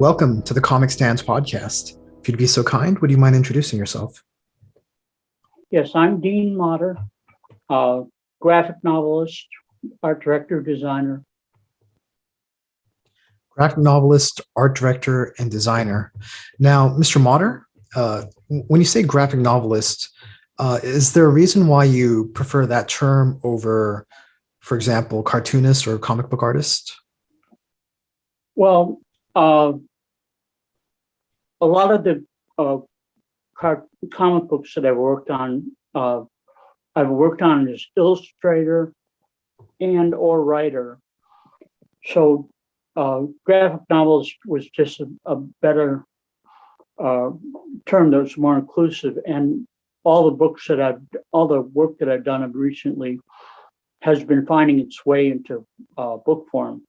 Welcome to the Comic Stands podcast. If you'd be so kind, would you mind introducing yourself? Yes, I'm Dean Motter, graphic novelist, art director, designer. Graphic novelist, art director, and designer. Now, Mr. Motter, when you say graphic novelist, is there a reason why you prefer that term over, for example, cartoonist or comic book artist? Well, a lot of the uh, comic books that I've worked on as illustrator and or writer. So graphic novelist was just a better term that was more inclusive. And all the work that I've done recently has been finding its way into book form.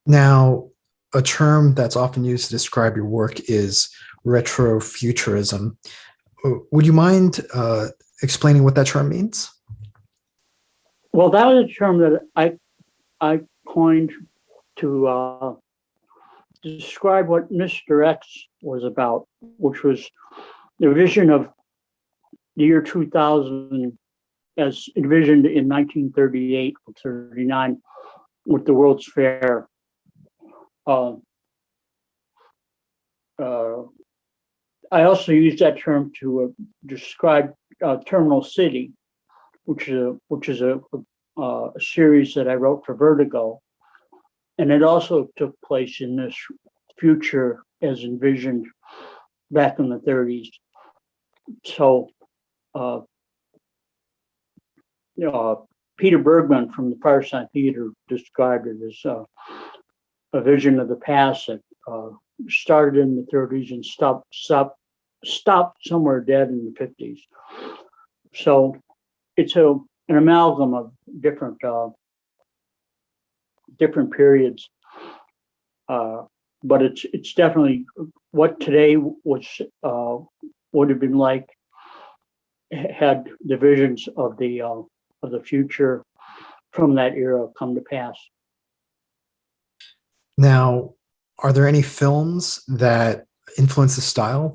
Now, a term that's often used to describe your work is retrofuturism. Would you mind explaining what that term means? Well, that was a term that I coined to describe what Mr. X was about, which was the vision of the year 2000 as envisioned in 1938 or 39 with the World's Fair. Uh, uh, I also use that term to describe Terminal City, which is a series that I wrote for Vertigo, and it also took place in this future as envisioned back in the 30s. So, uh, Peter Bergman from the Fireside Theater described it as a vision of the past that started in the 30s and stopped somewhere dead in the 50s. So it's an amalgam of different periods, but it's definitely what today would have been like had the visions of the future from that era come to pass. Now, are there any films that influence the style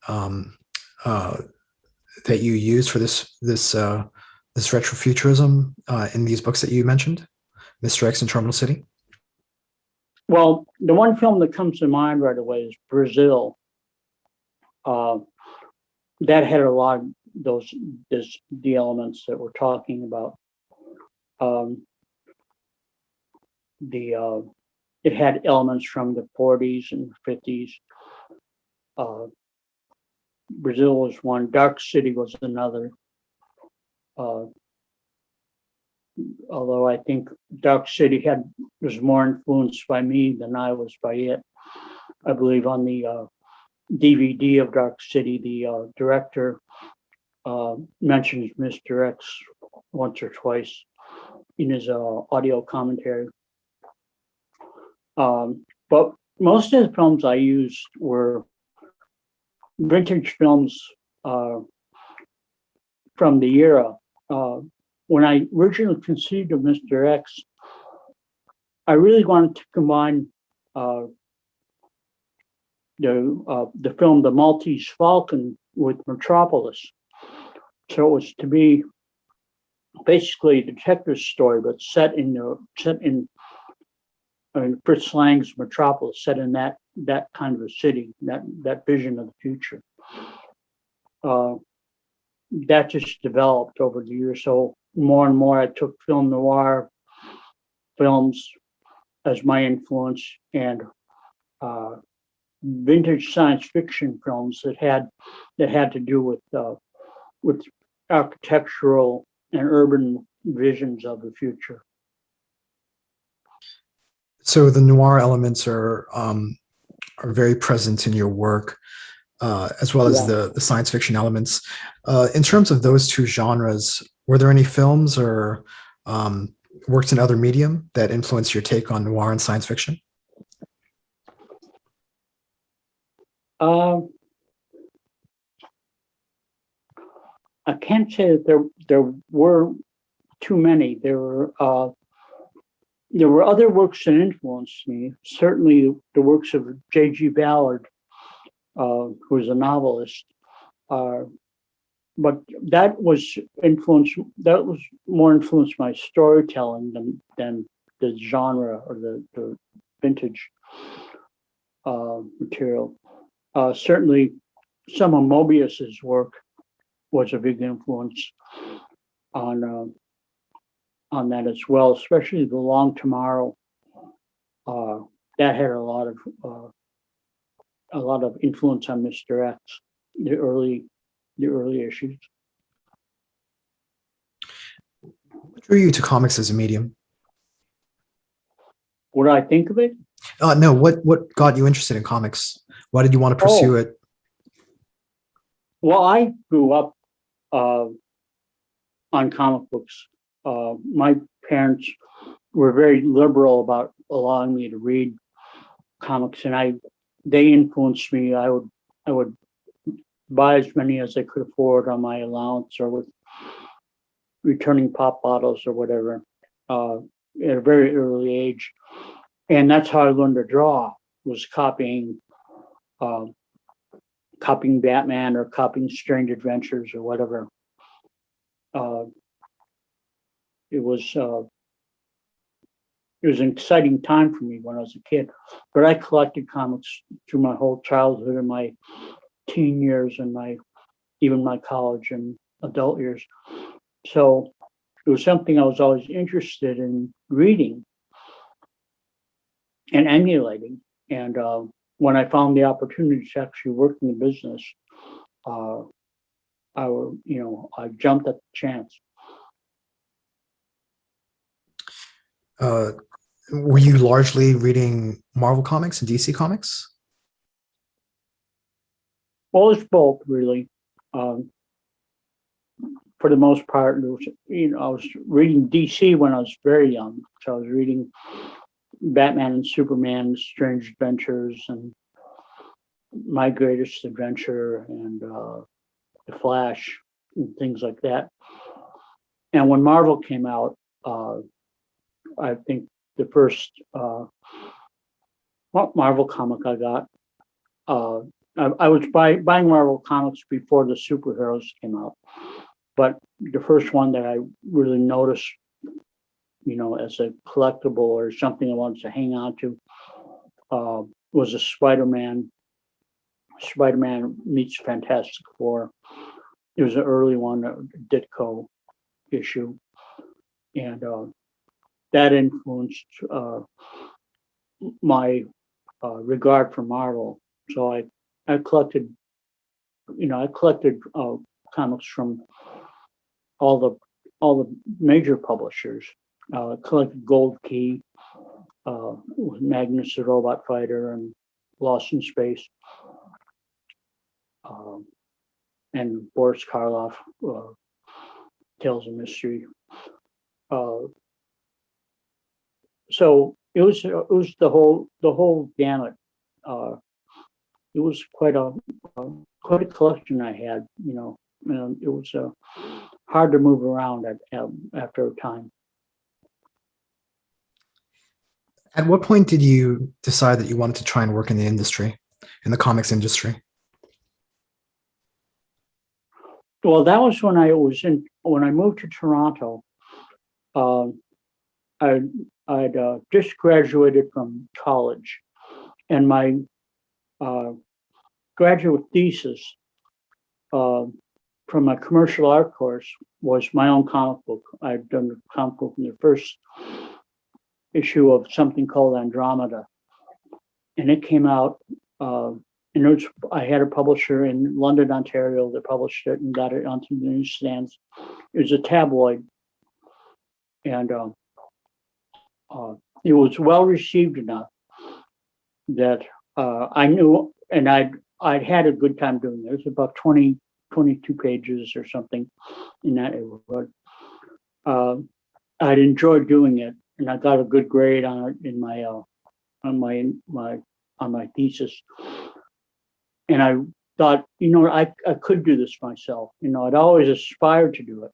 um, uh, that you use for this retrofuturism in these books that you mentioned, Mr. X and Terminal City? Well, the one film that comes to mind right away is Brazil. Uh, that had a lot of the elements that we're talking about. It had elements from the 40s and 50s. Brazil was one. Dark City was another. Although I think Dark City was more influenced by me than I was by it. I believe on the DVD of Dark City, the director mentions Mr. X once or twice in his audio commentary. But most of the films I used were vintage films from the era. When I originally conceived of Mr. X, I really wanted to combine the film The Maltese Falcon with Metropolis. So it was to be basically a detective story, but set in Fritz Lang's Metropolis, set in that kind of a city, that vision of the future. That just developed over the years. So more and more, I took film noir films as my influence and vintage science fiction films that had to do with architectural and urban visions of the future. So the noir elements are very present in your work, as well as the science fiction elements. In terms of those two genres, were there any films or works in other medium that influenced your take on noir and science fiction? I can't say that there were too many. There were there were other works that influenced me. Certainly, the works of J.G. Ballard, who was a novelist. But that was influenced. That was more influenced by storytelling than the genre or the vintage material. Certainly, some of Mobius's work was a big influence on that as well, especially The Long Tomorrow. That had a lot of influence on Mr. X, the early issues. What drew you to comics as a medium? What do I think of it? No, what got you interested in comics? Why did you want to pursue it? Well, I grew up on comic books. My parents were very liberal about allowing me to read comics, and they influenced me. I would buy as many as I could afford on my allowance or with returning pop bottles or whatever at a very early age. And that's how I learned to draw, was copying Batman or copying Strange Adventures or whatever. It was an exciting time for me when I was a kid, but I collected comics through my whole childhood and my teen years and even my college and adult years. So it was something I was always interested in reading and emulating. And when I found the opportunity to actually work in the business, I jumped at the chance. Were you largely reading Marvel comics and DC comics? Well, it's both, really. For the most part, I was reading DC when I was very young. So I was reading Batman and Superman, Strange Adventures, and My Greatest Adventure, and The Flash, and things like that. And when Marvel came out, I think the first Marvel comic I got, I was buying Marvel comics before the superheroes came out. But the first one that I really noticed, as a collectible or something I wanted to hang on to, was a Spider-Man meets Fantastic Four. It was an early one, a Ditko issue. And that influenced my regard for Marvel. So I collected comics from all the major publishers. Collected Gold Key, with Magnus the Robot Fighter and Lost in Space, and Boris Karloff, Tales of Mystery. So it was the whole gamut. It was quite a collection I had, and it was hard to move around after a time. At what point did you decide that you wanted to try and work in the comics industry? Well, that was when I moved to Toronto. I'd just graduated from college, and my graduate thesis from my commercial art course was my own comic book. I'd done a comic book in the first issue of something called Andromeda, and it came out. And I had a publisher in London, Ontario, that published it and got it onto the newsstands. It was a tabloid, and it was well received enough that I knew, and I'd had a good time doing it. It was about 22 pages or something in that neighborhood. I'd enjoyed doing it, and I got a good grade on it in my thesis. And I thought, I could do this myself. I'd always aspired to do it,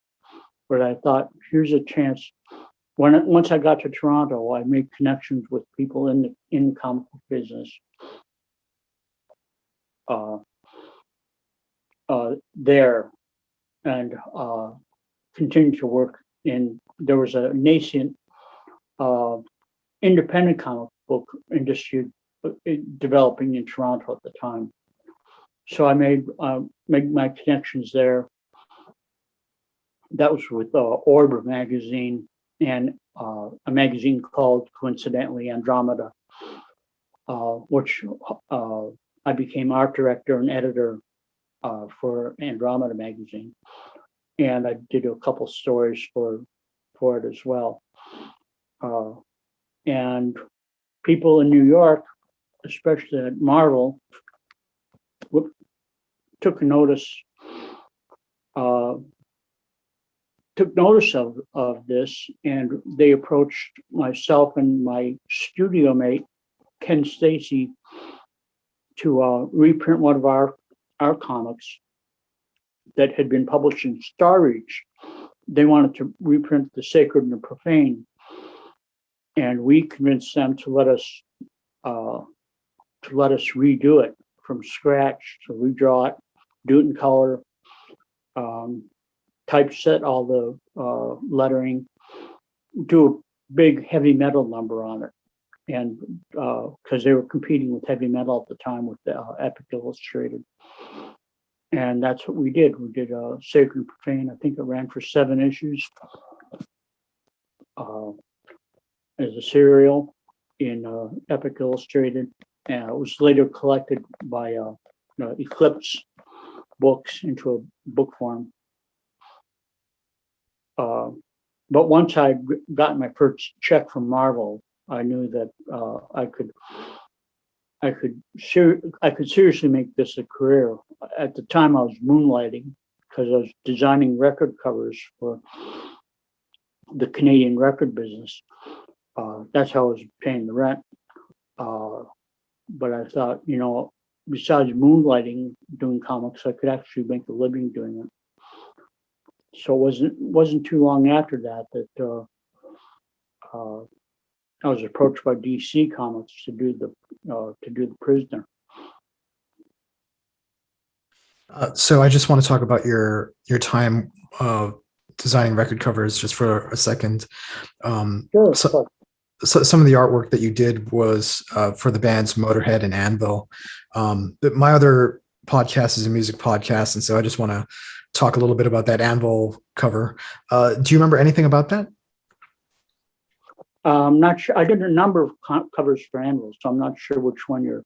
but I thought, here's a chance once I got to Toronto, I made connections with people in the comic book business there, and continued to work in. There was a nascent independent comic book industry developing in Toronto at the time. So I made my connections there. That was with Orb magazine and a magazine called, coincidentally, Andromeda, which I became art director and editor for Andromeda magazine, and I did a couple stories for it as well. And people in New York, especially at Marvel, took notice of this, and they approached myself and my studio mate Ken Stacy to reprint one of our comics that had been published in Star Reach. They wanted to reprint The Sacred and the Profane, and we convinced them to let us redo it from scratch, to redraw it, do it in color, typeset all the lettering, do a big heavy metal number on it. And because they were competing with heavy metal at the time with the Epic Illustrated. And that's what we did. We did Sacred and Profane. I think it ran for 7 issues as a serial in Epic Illustrated. And it was later collected by Eclipse Books into a book form. But once I'd gotten my first check from Marvel, I knew that I could seriously make this a career. At the time, I was moonlighting because I was designing record covers for the Canadian record business. That's how I was paying the rent. But I thought, besides moonlighting doing comics, I could actually make a living doing it. So it wasn't too long after that I was approached by DC Comics to do the Prisoner. So I just want to talk about your time designing record covers just for a second. Sure. So some of the artwork that you did was for the bands Motorhead and Anvil. But my other podcast is a music podcast, and so I just want to talk a little bit about that Anvil cover. Do you remember anything about that? I'm not sure. I did a number of covers for Anvil, so I'm not sure which one you're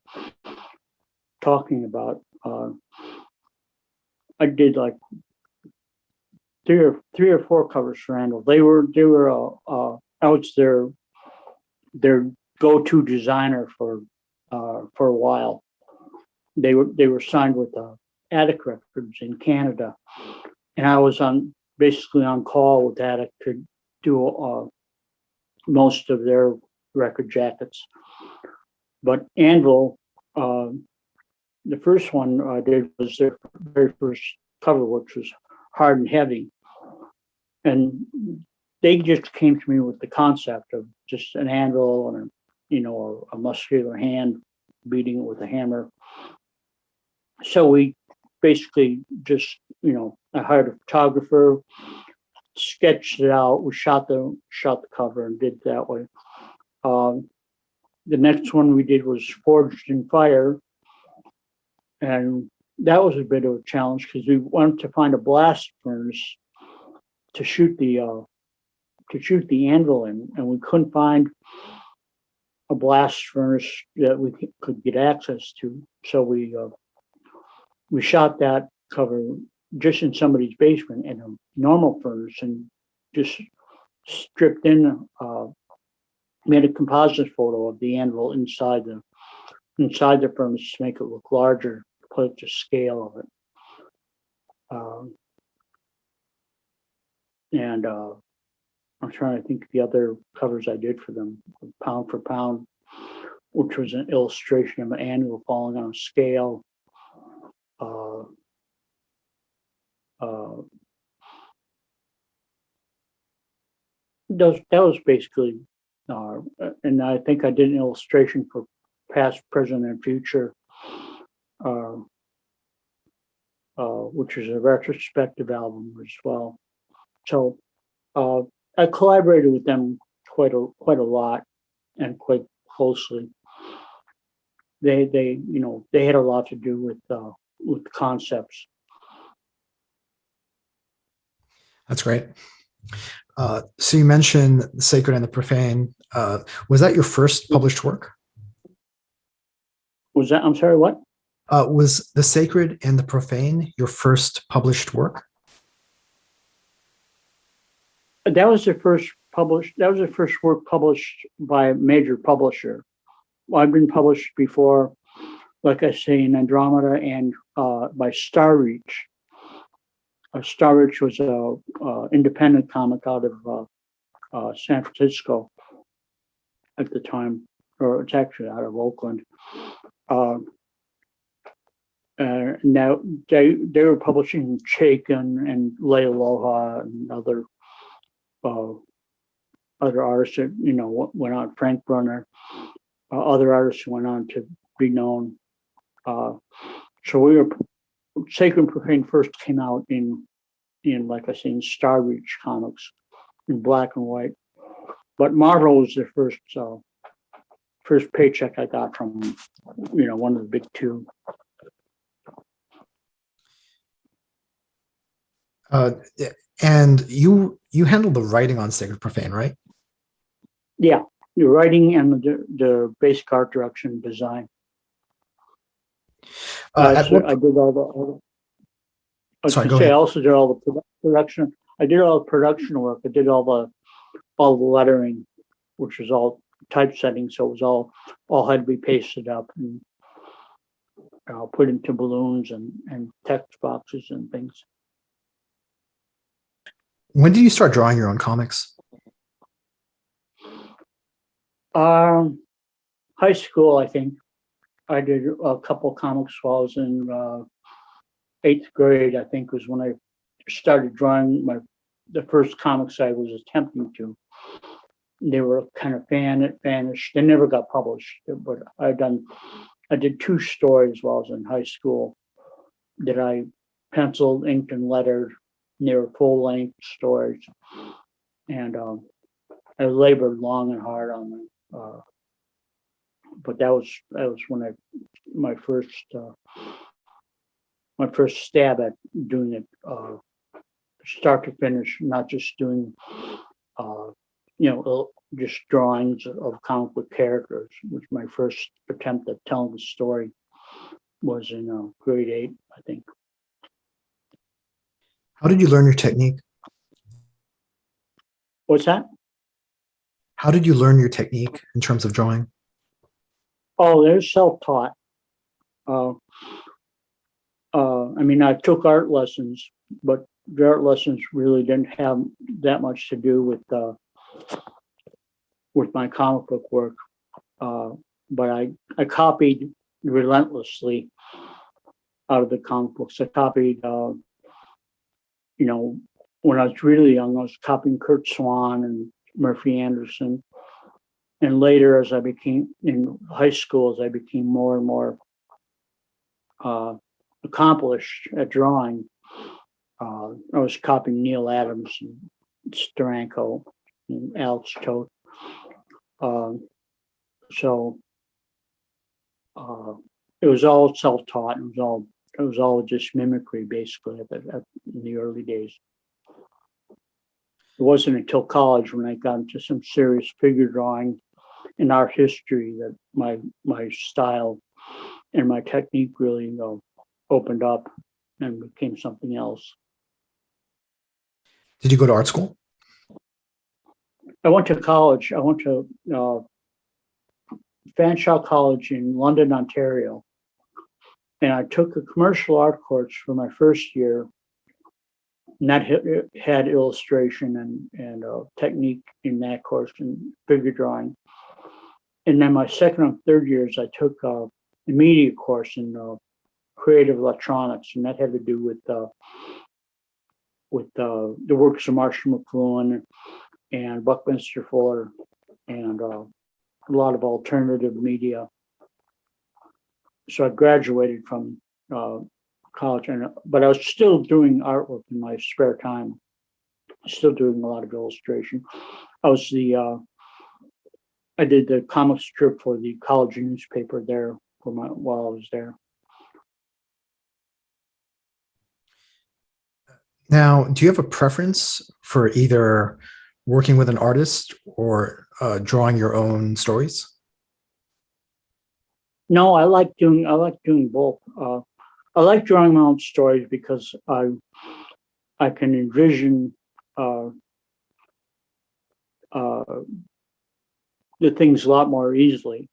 talking about. I did like three or four covers for Anvil. They were I was their go-to designer for a while. They were signed with Attic Records in Canada, and I was basically on call with Attic to do most of their record jackets. But Anvil, the first one I did was their very first cover, which was Hard and Heavy. And they just came to me with the concept of just an anvil and a muscular hand beating it with a hammer. So we basically just, I hired a photographer, sketched it out. We shot the cover and did it that way. The next one we did was Forged in Fire, and that was a bit of a challenge because we wanted to find a blast furnace to shoot the anvil in, and we couldn't find a blast furnace that we could get access to. So we shot that cover just in somebody's basement in a normal furnace, and just stripped in, made a composite photo of the anvil inside the furnace to make it look larger, put it to scale of it. And I'm trying to think of the other covers I did for them. Pound for Pound, which was an illustration of an anvil falling on a scale. that was basically, and I think I did an illustration for past, present, and future, uh, which is a retrospective album as well. So I collaborated with them quite a lot and quite closely. They had a lot to do with concepts. That's great. So you mentioned the sacred and the profane. Was that your first published work? Was that? I'm sorry. What? Was the sacred and the profane your first published work? That was the first published. That was the first work published by a major publisher. I've been published before, like I say, in Andromeda and by Star Reach. Star Reach was a independent comic out of San Francisco at the time, or it's actually out of Oakland. Now they were publishing Chaikin and Lay Aloha and other artists that went on, Frank Brunner, other artists who went on to be known. So we were Sacred and Profane first came out in like I say in Star Reach comics in black and white, but Marvel was the first paycheck I got from one of the big two. And you handled the writing on Sacred Profane, right? Yeah, the writing and the basic art direction design. I did all the. Sorry, go I ahead. also did all the production. I did all the production work. I did all the lettering, which was all typesetting. So it was all had to be pasted up and put into balloons and text boxes and things. When did you start drawing your own comics? High school, I think. I did a couple of comics while I was in 8th grade, I think, was when I started drawing the first comics I was attempting to. They were kind of vanished. They never got published, but I did 2 stories while I was in high school that I penciled, inked, and lettered. And they were full-length stories, and I labored long and hard on them. But that was when my first stab at doing it start to finish, not just doing just drawings of comic book characters, which my first attempt at telling the story was in grade 8, I think. How did you learn your technique? What's that? How did you learn your technique in terms of drawing? Oh, they're self-taught. I mean, I took art lessons, but the art lessons really didn't have that much to do with my comic book work. But I copied relentlessly out of the comic books. I copied, when I was really young, I was copying Kurt Swan and Murphy Anderson. And later, as I became in high school, as I became more and more accomplished at drawing, I was copying Neil Adams and Steranko and Alex Toth. So it was all self-taught. It was all just mimicry, basically, in the early days. It wasn't until college when I got into some serious figure drawing and art history that my style and my technique really opened up and became something else. Did you go to art school? I went to college. I went to Fanshawe College in London, Ontario, and I took a commercial art course for my first year. And that had illustration and technique in that course and figure drawing. And then my second and third years, I took a media course in creative electronics, and that had to do with the works of Marshall McLuhan and Buckminster Fuller and a lot of alternative media. So I graduated from college, but I was still doing artwork in my spare time. Still doing a lot of illustration. I did the comic strip for the college newspaper there while I was there. Now, do you have a preference for either working with an artist or drawing your own stories? No, I like doing both. I like drawing my own stories because I can envision the things a lot more easily.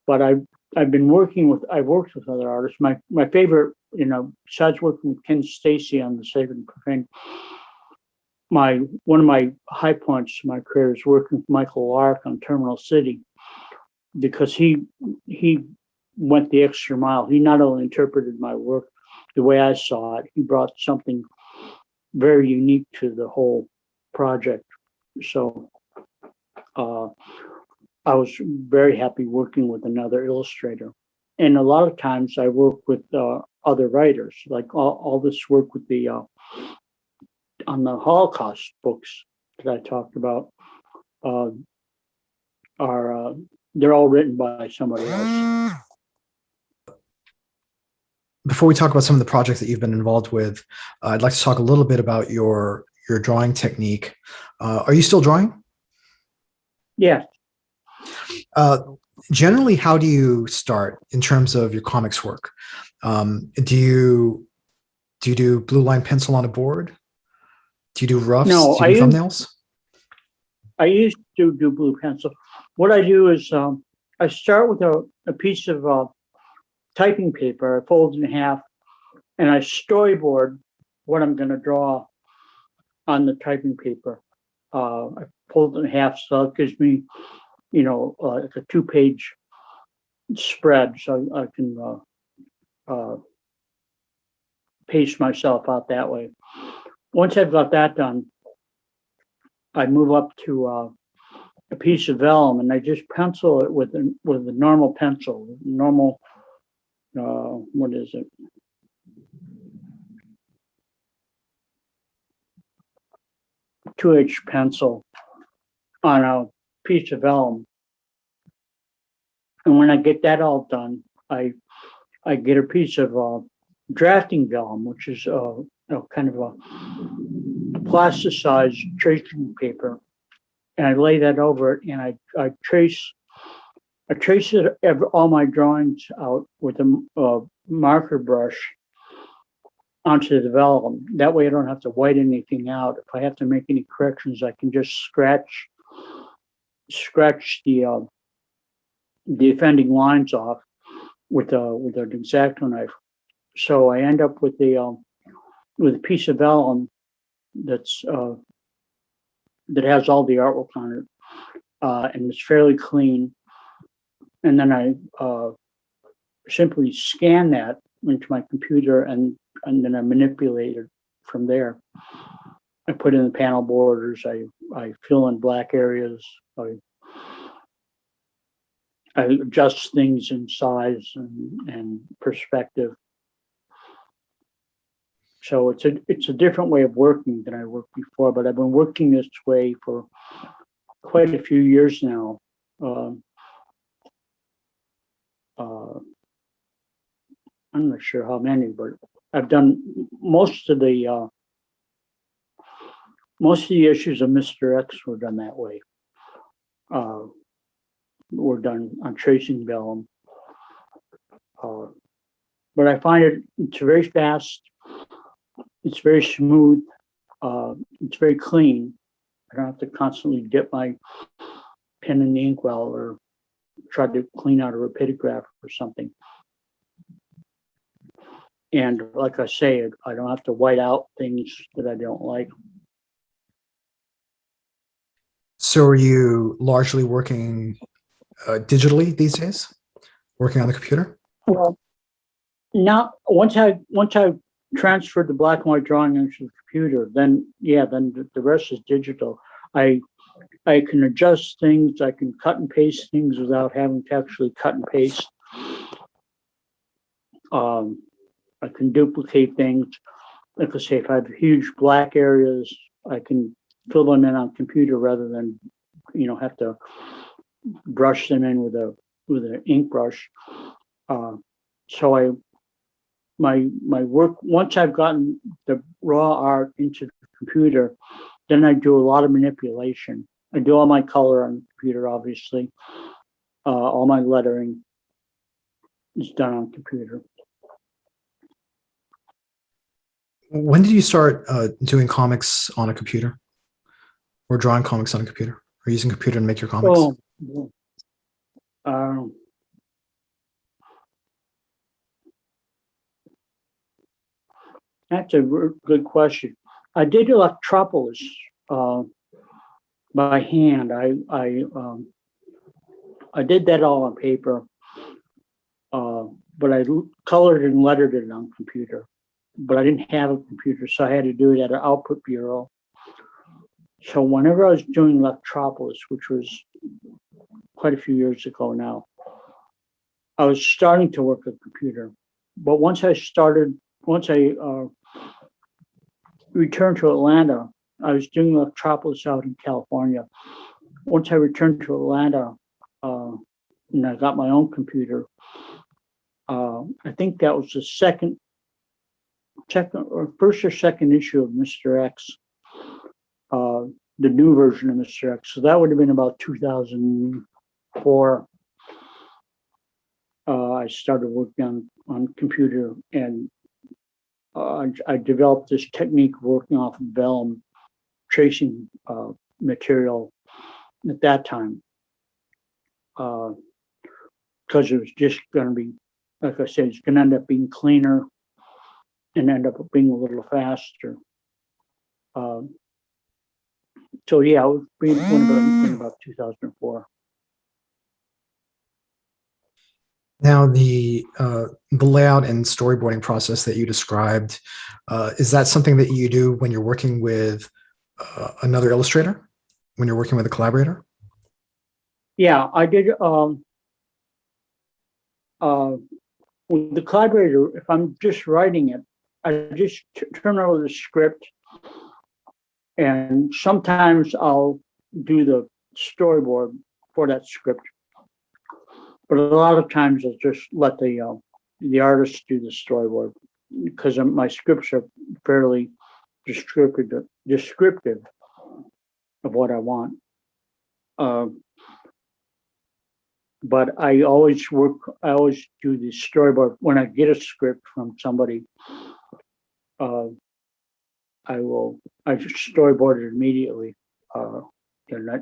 But I've worked with other artists. My favorite, besides working with Ken Stacy on the Sacred and Profane, one of my high points of my career is working with Michael Lark on Terminal City, because he went the extra mile. He not only interpreted my work the way I saw it, he brought something very unique to the whole project. So I was very happy working with another illustrator. And a lot of times I work with other writers, like all this work with on the Holocaust books that I talked about they're all written by somebody else. Before we talk about some of the projects that you've been involved with, I'd like to talk a little bit about your drawing technique. Are you still drawing? Yeah. Generally, how do you start in terms of your comics work? Do you do blue line pencil on a board? Do you do roughs? No, Do you do thumbnails? I used to do blue pencil. What I do is I start with a piece of typing paper. I fold it in half, and I storyboard what I'm going to draw on the typing paper. I fold it in half, so it gives me, it's a 2-page spread, so I can pace myself out that way. Once I've got that done, I move up to a piece of vellum, and I just pencil it with a normal pencil, normal. What is it? .2H pencil on a piece of vellum, and when I get that all done, I get a piece of drafting vellum, which is kind of a plasticized tracing paper, and I lay that over it, and I trace all my drawings out with a marker brush onto the vellum. That way I don't have to white anything out. If I have to make any corrections, I can just scratch the offending lines off with an X-Acto knife. So I end up with a piece of vellum that has all the artwork on it, and it's fairly clean. And then I simply scan that into my computer, and then I manipulate it from there. I put in the panel borders. I fill in black areas. I adjust things in size and perspective. So it's a different way of working than I worked before, but I've been working this way for quite a few years now. I'm not sure how many, but I've done most of the issues of Mr. X were done that way. Were done on tracing vellum. But I find it's very fast. It's very smooth. It's very clean. I don't have to constantly dip my pen in the inkwell or try to clean out a rapidograph or something. And like I say, I don't have to white out things that I don't like. So are you largely working digitally these days? Working on the computer? Well, now once I transferred the black and white drawing into the computer, then the rest is digital. I I can adjust things. I can cut and paste things without having to actually cut and paste. I can duplicate things. Like I say, if I have huge black areas, I can fill them in on computer rather than, have to brush them in with an ink brush. So my work, once I've gotten the raw art into the computer, then I do a lot of manipulation. I do all my color on the computer, obviously. All my lettering is done on computer. When did you start doing comics on a computer, or drawing comics on a computer, or using a computer to make your comics? Oh, that's a good question. I did Electropolis by hand. I did that all on paper, but I colored and lettered it on computer. But I didn't have a computer, so I had to do it at an output bureau. So whenever I was doing Electropolis, which was quite a few years ago now, I was starting to work a computer. But once I returned to Atlanta, I was doing Electropolis out in California. Once I returned to Atlanta, and I got my own computer, I think that was the first or second issue of Mr. X, the new version of Mr. X. So that would have been about 2004. I started working on computer, and I developed this technique of working off of vellum tracing material at that time, because it was just going to be, like I said, it's going to end up being cleaner and end up being a little faster. So yeah, it was in about 2004. Now, the layout and storyboarding process that you described, is that something that you do when you're working with another illustrator, when you're working with a collaborator? Yeah, I did. With the collaborator, if I'm just writing it, I just turn over the script, and sometimes I'll do the storyboard for that script. But a lot of times I just let the artist do the storyboard, because my scripts are fairly descriptive of what I want. But I always do the storyboard when I get a script from somebody. I just storyboard it immediately, and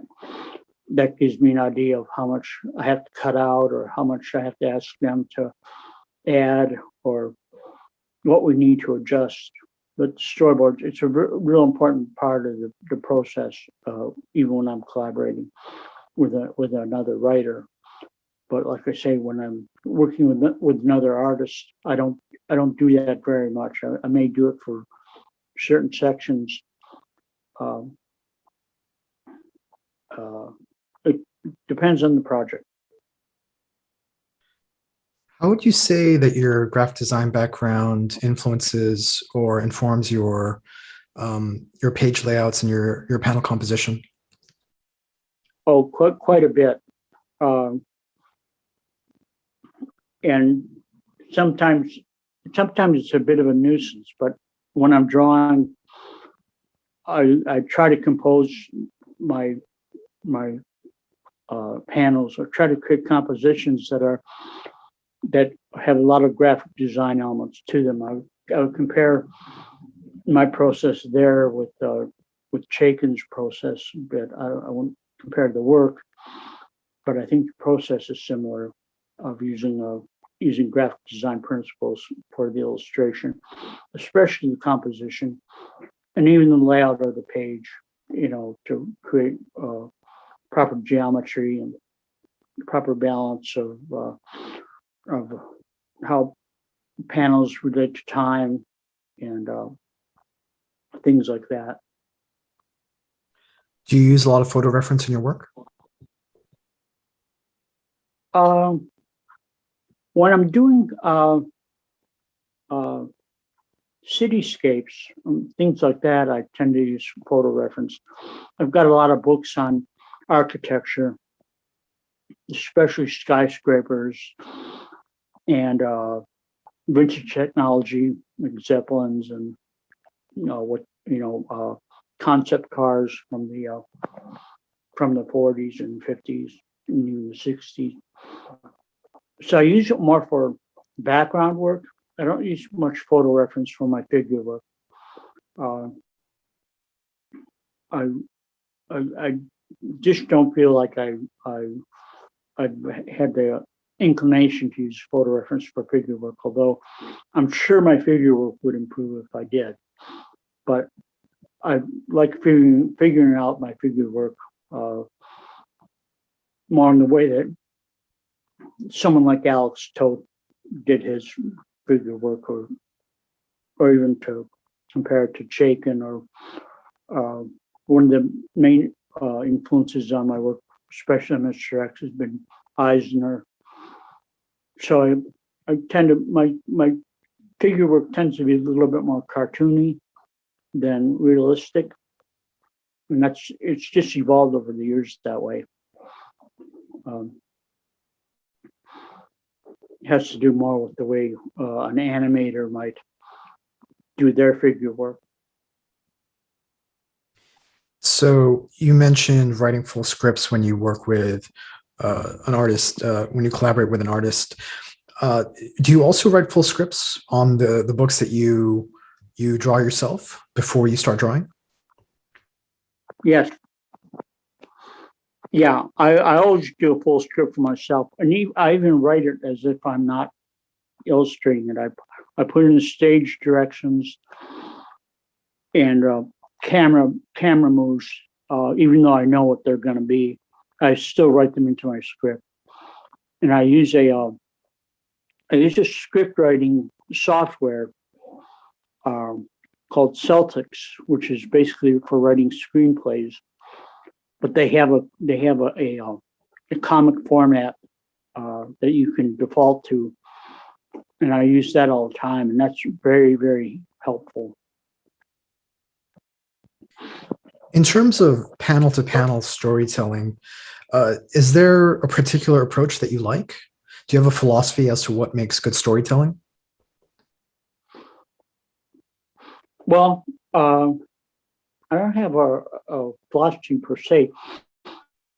that gives me an idea of how much I have to cut out, or how much I have to ask them to add, or what we need to adjust. But storyboards, it's a real important part of the process, even when I'm collaborating with another writer. But like I say, when I'm working with another artist, I don't do that very much. I may do it for certain sections. It depends on the project. How would you say that your graphic design background influences or informs your page layouts and your panel composition? Oh, quite a bit. And sometimes it's a bit of a nuisance, but when I'm drawing, I try to compose my panels, or try to create compositions that have a lot of graphic design elements to them. I would compare my process there with Chaikin's process, but I won't compare the work. But I think the process is similar, of using graphic design principles for the illustration, especially the composition and even the layout of the page, to create proper geometry and proper balance of how panels relate to time and things like that. Do you use a lot of photo reference in your work? When I'm doing cityscapes, things like that, I tend to use photo reference. I've got a lot of books on architecture, especially skyscrapers and vintage technology, like Zeppelins and concept cars from the 40s and 50s and even the 60s. So I use it more for background work. I don't use much photo reference for my figure work. I just don't feel like I had the inclination to use photo reference for figure work, although I'm sure my figure work would improve if I did. But I like figuring out my figure work more in the way that someone like Alex Toth did his figure work, or even to compare it to Chaikin, or one of the main influences on my work, especially on Mr. X, has been Eisner. So I tend to, my figure work tends to be a little bit more cartoony than realistic. And it's just evolved over the years that way. It has to do more with the way an animator might do their figure work. So you mentioned writing full scripts when you work with an artist, when you collaborate with an artist. Do you also write full scripts on the books that you draw yourself before you start drawing? Yes. Yeah, I always do a full script for myself, and I even write it as if I'm not illustrating it. I put in the stage directions and camera moves, even though I know what they're going to be. I still write them into my script, and I use a script writing software called Celtics, which is basically for writing screenplays. But they have a comic format that you can default to, and I use that all the time, and that's very, very helpful. In terms of panel-to-panel storytelling, is there a particular approach that you like? Do you have a philosophy as to what makes good storytelling? Well, I don't have a philosophy per se.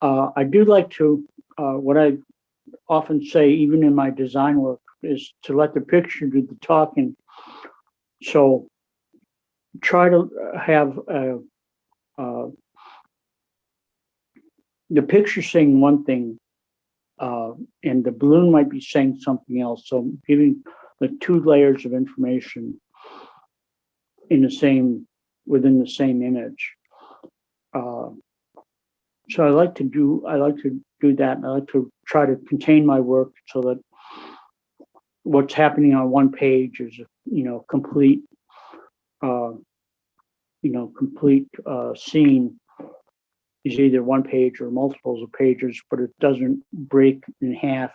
I do like to, what I often say, even in my design work, is to let the picture do the talking. So try to have the picture saying one thing, and the balloon might be saying something else. So giving the two layers of information within the same image. So I like to do that. And I like to try to contain my work so that what's happening on one page is, complete, scene is either one page or multiples of pages, but it doesn't break in half.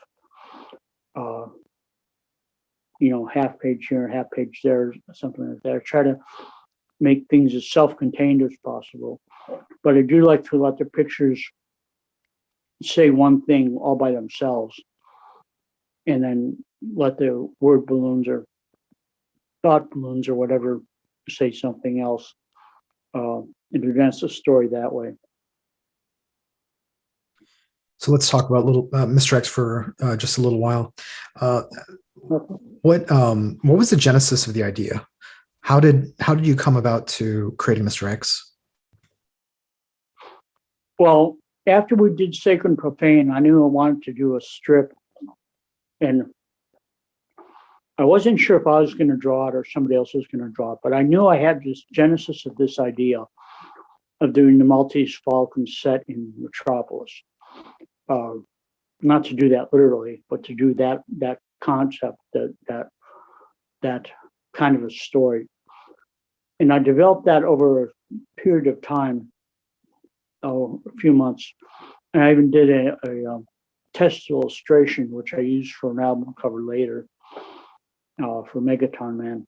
Half page here, half page there, something like that. I try to make things as self-contained as possible, but I do like to let the pictures say one thing all by themselves, and then let the word balloons or thought balloons or whatever say something else, and advance the story that way. So let's talk about Mr. X for just a little while. What was the genesis of the idea? How did you come about to creating Mr. X? Well, after we did Sacred and Profane, I knew I wanted to do a strip, and I wasn't sure if I was going to draw it or somebody else was going to draw it, but I knew I had this genesis of this idea of doing the Maltese Falcon set in Electropolis. Not to do that literally, but to do that concept, that kind of a story. And I developed that over a period of time. a few months. And I even did a test illustration, which I used for an album cover later for Megaton Man.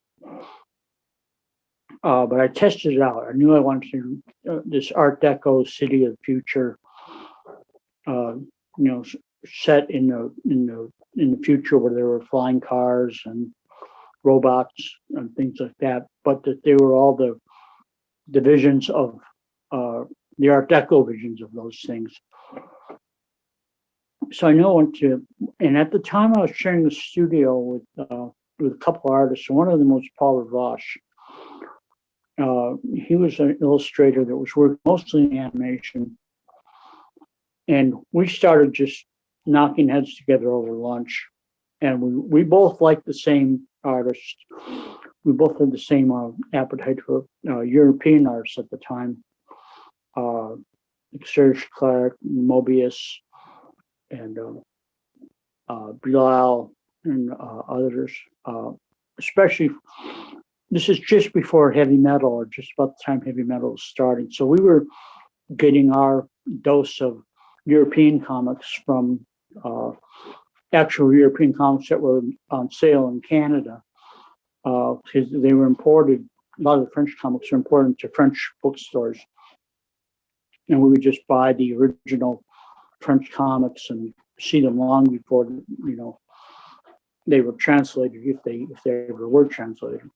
But I tested it out. I knew I wanted to this Art Deco city of the future, set in the future where there were flying cars and robots and things like that. But that they were all the visions of the Art Deco visions of those things. So I know I went to, and at the time I was sharing the studio with a couple of artists. And one of them was Paul Ravache. He was an illustrator that was working mostly in animation. And we started just knocking heads together over lunch. And we both liked the same artists. We both had the same appetite for European artists at the time. Like Serge Clark, Mobius, and Bilal, and others. Especially, this is just before heavy metal, or just about the time heavy metal was starting. So we were getting our dose of European comics from actual European comics that were on sale in Canada, because they were imported. A lot of the French comics were imported to French bookstores, and we would just buy the original French comics and see them long before they were translated, if they ever were translated.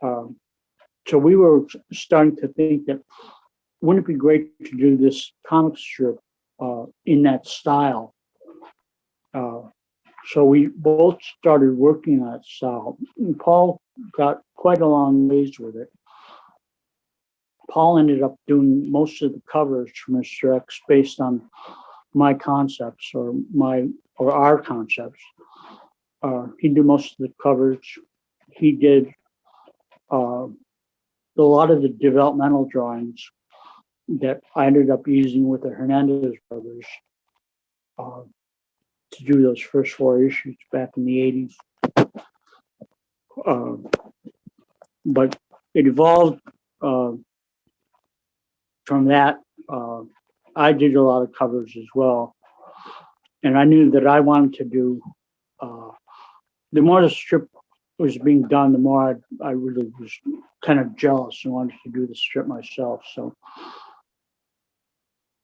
So we were starting to think that wouldn't it be great to do this comic strip in that style? So we both started working on that style. And Paul got quite a long ways with it. Paul ended up doing most of the covers for Mr. X based on my concepts or our concepts. He did most of the covers. He did a lot of the developmental drawings that I ended up using with the Hernandez brothers to do those first 4 issues back in the 80s. But it evolved from that. I did a lot of covers as well. And I knew that I wanted to do, the more the strip was being done, the more I really was kind of jealous and wanted to do the strip myself. So,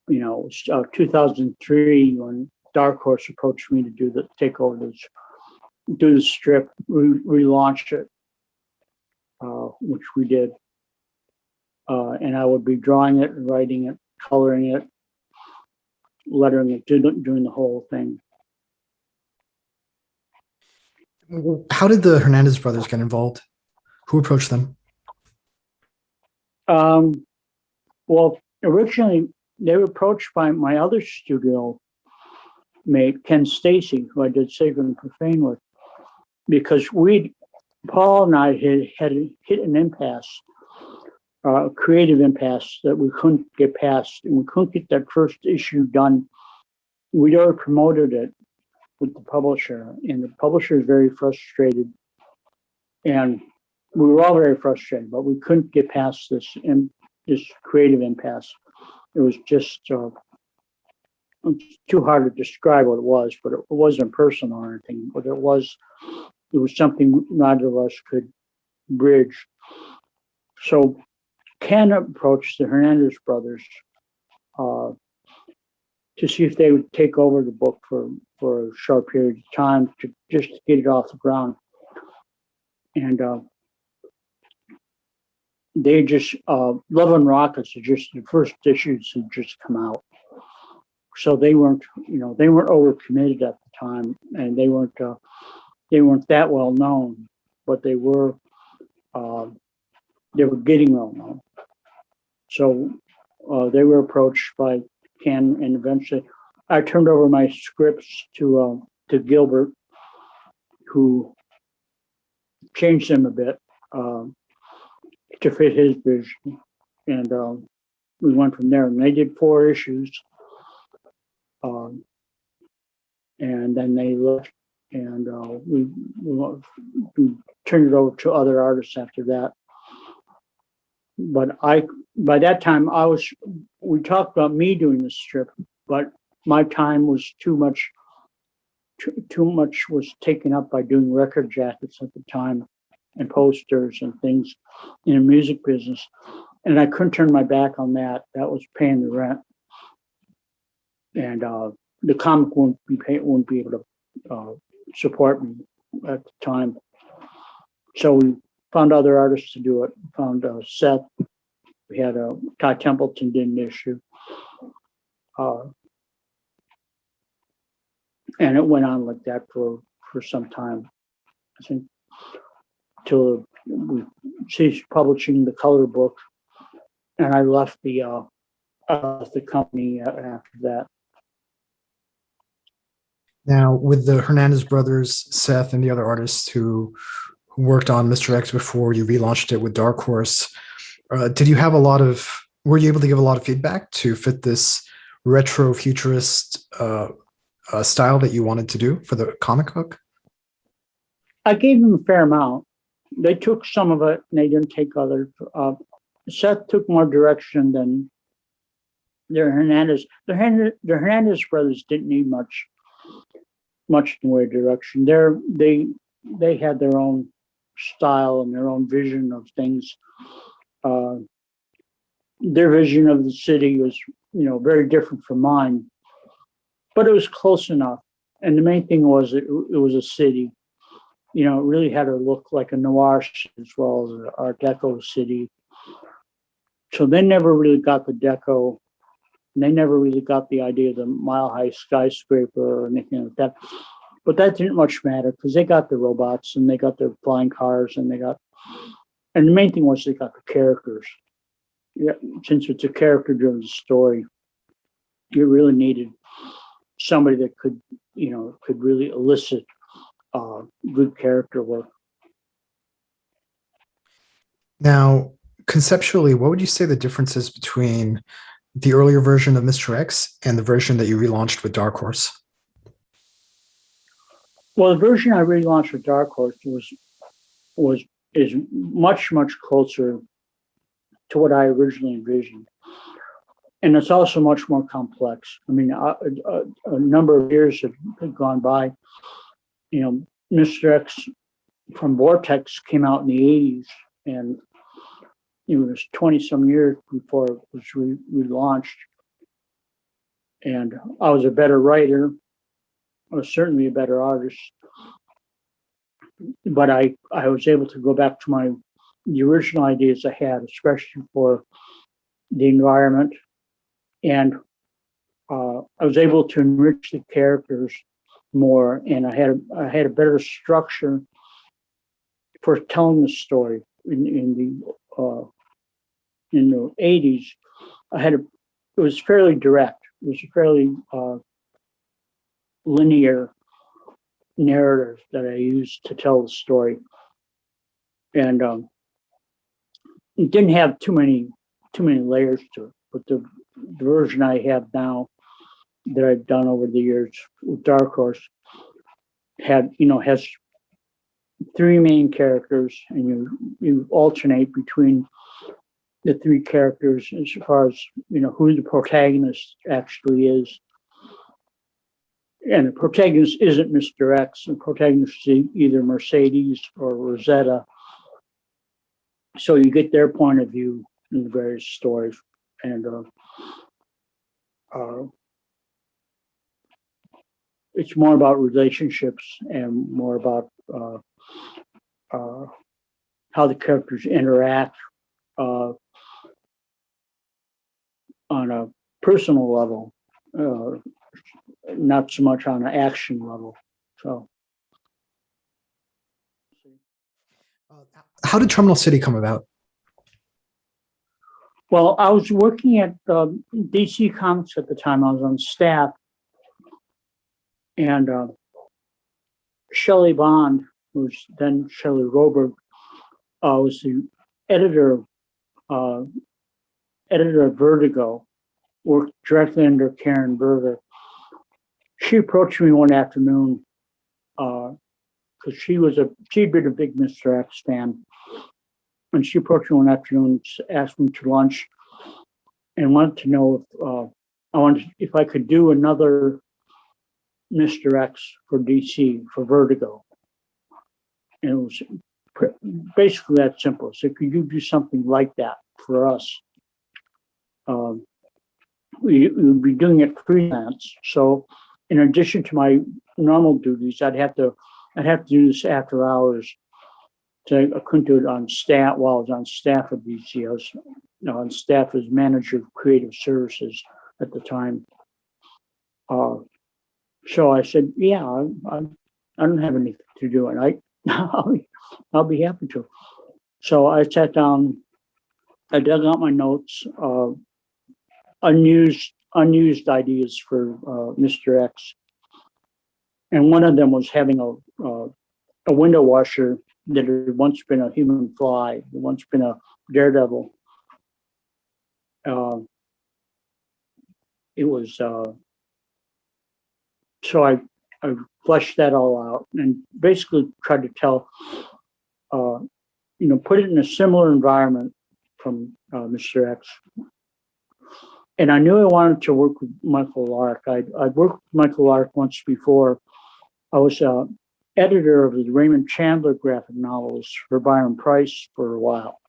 it was 2003 when Dark Horse approached me to do the strip, relaunch it, which we did. And I would be drawing it, writing it, coloring it, lettering it, doing the whole thing. How did the Hernandez brothers get involved? Who approached them? Well, originally they were approached by my other studio mate, Ken Stacy, who I did Sacred and Profane with, because Paul and I had hit an impasse, a creative impasse that we couldn't get past, and we couldn't get that first issue done. We'd already promoted it with the publisher, and the publisher is very frustrated, and we were all very frustrated, but we couldn't get past this creative impasse. It was just too hard to describe what it was, but it wasn't personal or anything. But it was something neither of us could bridge. So Ken approached the Hernandez brothers to see if they would take over the book for a short period of time to just get it off the ground. And they just, Love and Rockets, the first issues had just come out. So they weren't overcommitted at the time, and they weren't that well known, but they were getting well known. So they were approached by Ken, and eventually I turned over my scripts to Gilbert, who changed them a bit to fit his vision, and we went from there. And they did 4 issues, and then they left, and we turned it over to other artists after that. but by that time we talked about me doing the strip, but my time was too much was taken up by doing record jackets at the time and posters and things in the music business. And I couldn't turn my back on that. That was paying the rent. And the comic wouldn't be able to support me at the time. So we found other artists to do it. Found Seth. We had Ty Templeton did an issue. And it went on like that for some time. I think till we ceased publishing the color book, and I left the company after that. Now, with the Hernandez brothers, Seth, and the other artists who worked on Mr. X before you relaunched it with Dark Horse, were you able to give a lot of feedback to fit this retro futurist style that you wanted to do for the comic book? I gave them a fair amount. They took some of it, and they didn't take others. Seth took more direction than the Hernandez. The Hernandez brothers didn't need much in the way of direction. They had their own style and their own vision of things. Their vision of the city was, very different from mine, but it was close enough. And the main thing was it was a city. It really had to look like a noir as well as an Art Deco city. So they never really got the deco. And they never really got the idea of the mile-high skyscraper or anything like that. But that didn't much matter because they got the robots and they got their flying cars and the main thing was they got the characters. Yeah, since it's a character-driven story, you really needed somebody that could really elicit good character work. Now, conceptually, what would you say the difference is between the earlier version of Mr. X and the version that you relaunched with Dark Horse? Well, the version I relaunched with Dark Horse is much closer to what I originally envisioned, and it's also much more complex. I mean, a number of years have gone by. Mr. X from Vortex came out in the '80s, and it was 20-some years before it was relaunched. And I was a better writer. I was certainly a better artist. But I was able to go back to the original ideas I had, especially for the environment. And I was able to enrich the characters more, and I had a better structure for telling the story. In the '80s, it was fairly direct. It was a fairly linear narrative that I used to tell the story, and it didn't have too many layers to it. But the version I have now that I've done over the years with Dark Horse has three main characters, and you alternate between the three characters as far as who the protagonist actually is. And the protagonist isn't Mr. X. The protagonist is either Mercedes or Rosetta. So you get their point of view in the various stories, and it's more about relationships and more about how the characters interact on a personal level, not so much on an action level. So, How did Terminal City come about? well, I was working at DC Comics at the time. I was on staff, and Shelley Bond, who was then Shelley Roberg, was the editor of Vertigo, worked directly under Karen Berger. She approached me one afternoon because she'd been a big Mr. X fan, and she approached me one afternoon, asked me to lunch, and wanted to know if I could do another Mr. X for DC for Vertigo. And it was basically that simple. So could you do something like that for us? We would be doing it freelance. So in addition to my normal duties, I'd have to do this after hours. So I couldn't do it on staff while I was on staff at DC. I was on staff as manager of creative services at the time. So I said, yeah, I don't have anything to do, and I'll be happy to. So I sat down, I dug out my notes, unused ideas for Mr. X, and one of them was having a window washer that had once been a human fly, once been a daredevil. It was so I fleshed that all out and basically tried to tell, put it in a similar environment from Mr. X. And I knew I wanted to work with Michael Lark. I'd worked with Michael Lark once before. I was editor of the Raymond Chandler graphic novels for Byron Price for a while.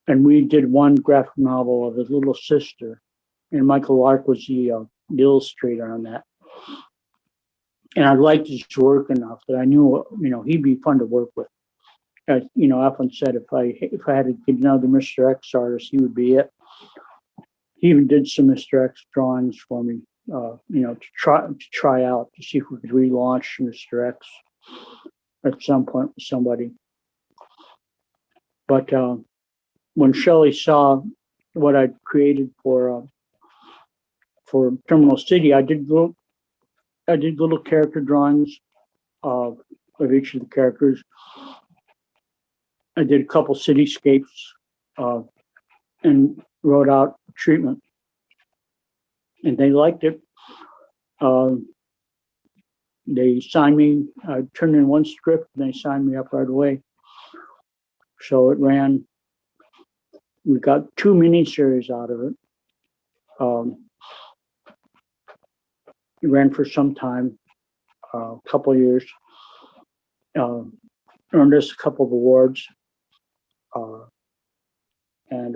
And we did one graphic novel of his little sister. And Michael Lark was the illustrator on that. And I liked his work enough that I knew, he'd be fun to work with. I often said if I had to get another Mr. X artist, he would be it. He even did some Mr. X drawings for me, to try out to see if we could relaunch Mr. X at some point with somebody. But when Shelley saw what I'd created for Terminal City, I did little character drawings of each of the characters. I did a couple cityscapes and wrote out treatment, and they liked it. They signed me. I turned in one script, and they signed me up right away. So it ran. We got 2 miniseries out of it. It ran for some time, a couple of years. Earned us a couple of awards, and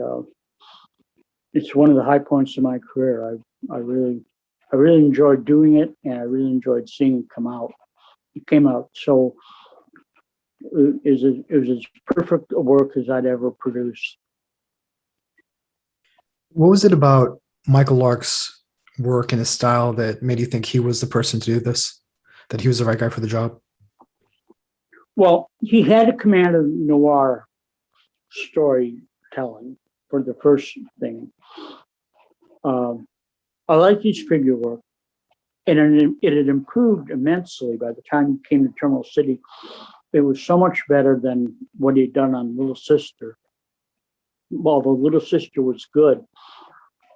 it's one of the high points of my career. I really enjoyed doing it, and I really enjoyed seeing it come out. It came out so it was as perfect a work as I'd ever produced. What was it about Michael Lark's work and his style that made you think he was the person to do this, that he was the right guy for the job? Well, he had a command of noir storytelling for the first thing. I liked his figure work, and it had improved immensely by the time he came to Terminal City. It was so much better than what he'd done on Little Sister. Well, the Little Sister was good,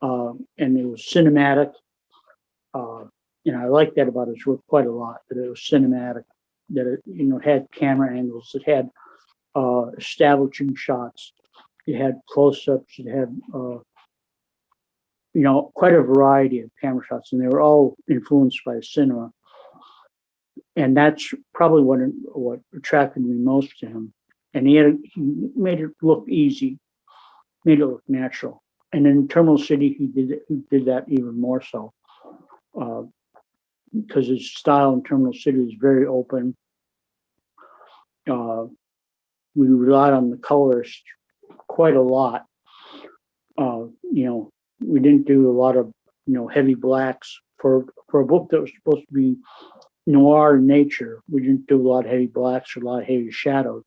and it was cinematic. I liked that about his work quite a lot, that it was cinematic, that it had camera angles, it had establishing shots, it had close-ups, it had quite a variety of camera shots, and they were all influenced by cinema. And that's probably what attracted me most to him. And he made it look easy, made it look natural. And in Terminal City, he did that even more so, because his style in Terminal City is very open. We relied on the colorist quite a lot. We didn't do a lot of heavy blacks for a book that was supposed to be noir in nature. We didn't do a lot of heavy blacks or a lot of heavy shadows.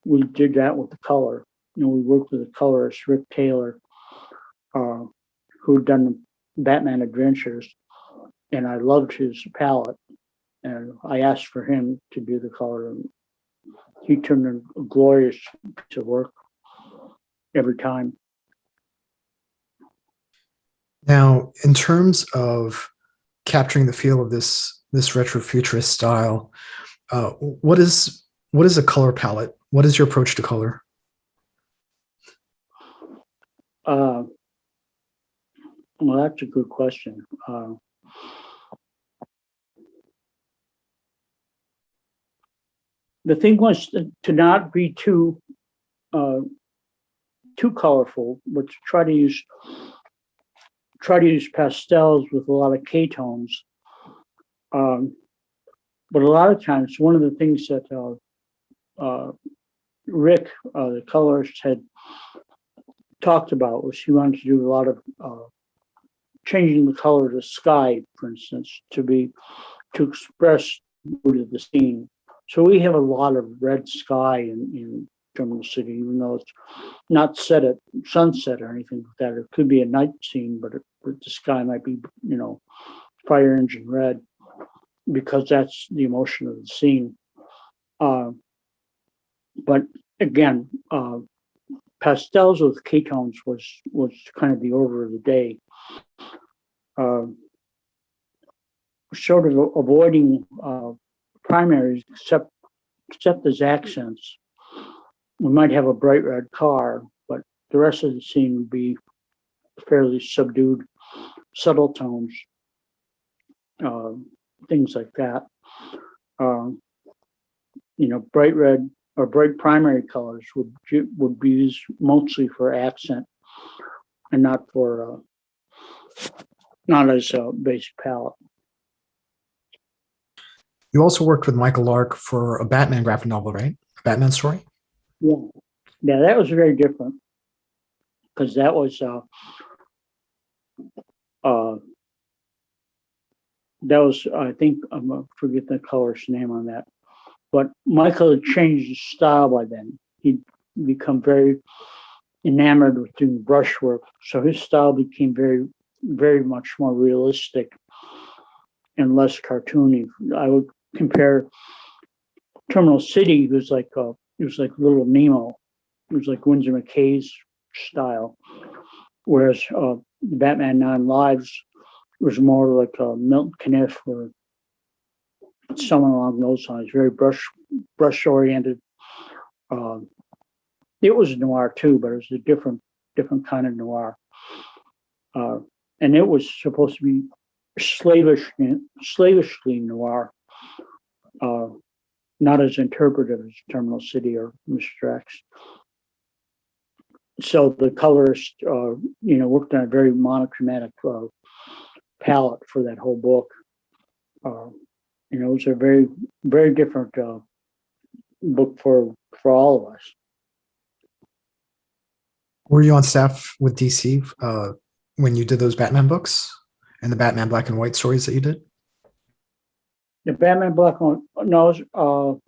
We did that with the color. We worked with a colorist, Rick Taylor, who'd done Batman Adventures, and I loved his palette. And I asked for him to do the color, and he turned in a glorious piece of work every time. Now, in terms of capturing the feel of this retro futurist style, what is a color palette What is your approach to color? Well, that's a good question. The thing was to not be too colorful, but to try to use pastels with a lot of ketones. But a lot of times, one of the things that Rick, the colorist, had talked about was he wanted to do a lot of changing the color of the sky, for instance, to express the mood of the scene. So we have a lot of red sky in Terminal City, even though it's not set at sunset or anything like that. It could be a night scene, but the sky might be, fire engine red, because that's the emotion of the scene. But again, pastels with ketones was kind of the order of the day. Sort of avoiding primaries, except as accents. We might have a bright red car, but the rest of the scene would be fairly subdued, subtle tones, things like that. Bright red or bright primary colors would be used mostly for accent and not as a basic palette. You also worked with Michael Lark for a Batman graphic novel, right? A Batman story? Yeah, that was very different, because that was I think I'm gonna forget the colorist's name on that, but Michael had changed his style by then. He'd become very enamored with doing brushwork, so his style became very, very much more realistic and less cartoony. I would compare Terminal City, it was like Little Nemo. It was like Winsor McKay's style, whereas Batman Nine Lives was more like Milton Caniff or someone along those lines, very brush oriented. It was noir too, but it was a different kind of noir, and it was supposed to be slavishly noir, not as interpretive as Terminal City or Mr. X. So the colorist, worked on a very monochromatic palette for that whole book. It was a very, very different book for all of us. Were you on staff with DC when you did those Batman books and the Batman black and white stories that you did? The Batman Black one, no, well,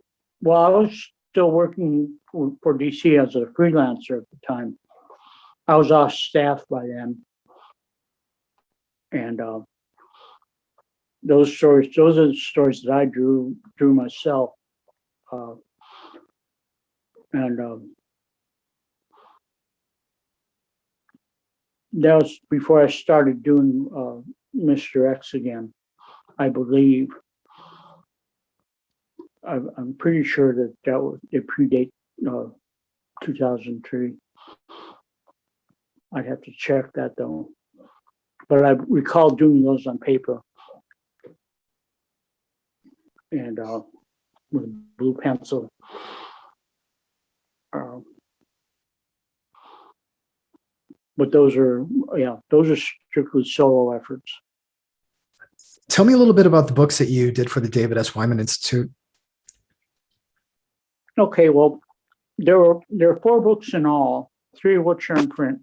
I was still working for DC as a freelancer at the time. I was off staff by then. And those are the stories that I drew myself. That was before I started doing Mr. X again, I believe. I'm pretty sure that was it predate 2003. I'd have to check that though. But I recall doing those on paper and with a blue pencil. But those are strictly solo efforts. Tell me a little bit about the books that you did for the David S. Wyman Institute. Okay, well, there are 4 books in all, 3 of which are in print.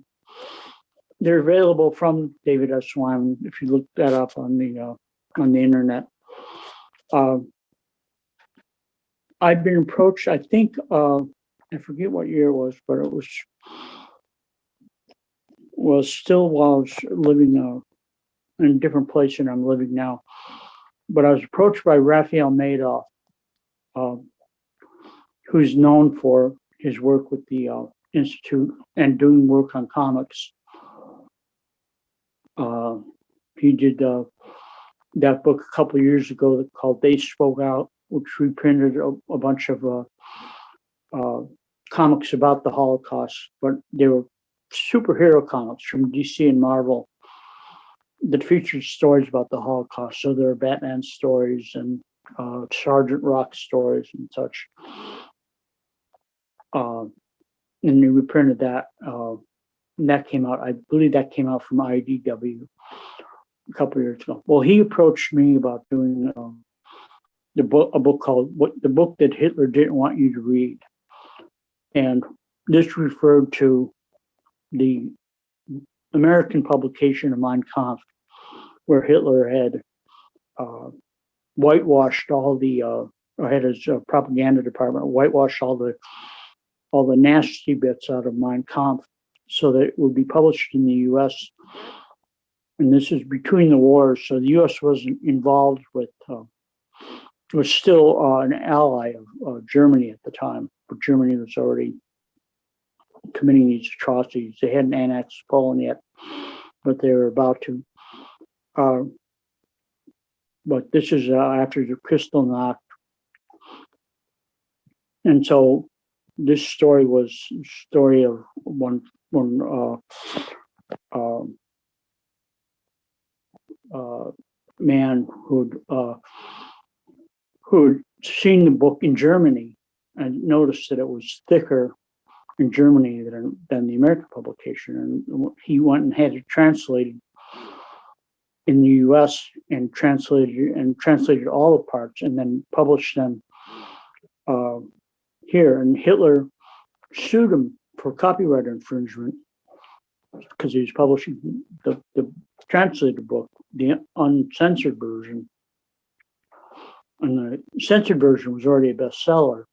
They're available from David S. Wyman if you look that up on the internet. I've been approached. I think I forget what year it was, but it was still while I was living in a different place than I'm living now. But I was approached by Raphael Madoff, who's known for his work with the Institute and doing work on comics. He did that book a couple of years ago called They Spoke Out, which reprinted a bunch of comics about the Holocaust, but they were superhero comics from DC and Marvel that featured stories about the Holocaust. So there are Batman stories and Sergeant Rock stories and such. And we reprinted that. And that came out, I believe that came out from IDW a couple of years ago. Well, he approached me about doing a book called The Book That Hitler Didn't Want You to Read. And this referred to the American publication of Mein Kampf, where Hitler had whitewashed all the, or had his propaganda department whitewashed all the nasty bits out of Mein Kampf so that it would be published in the U.S. And this is between the wars, so the U.S. wasn't involved with, was still an ally of Germany at the time, but Germany was already committing these atrocities. They hadn't annexed Poland yet, but they were about to. But this is after the Kristallnacht. And so this story was a story of one man who'd seen the book in Germany and noticed that it was thicker in Germany than the American publication. And he went and had it translated in the US and translated all the parts and then published them here. And Hitler sued him for copyright infringement because he was publishing the translated book, the uncensored version. And the censored version was already a bestseller,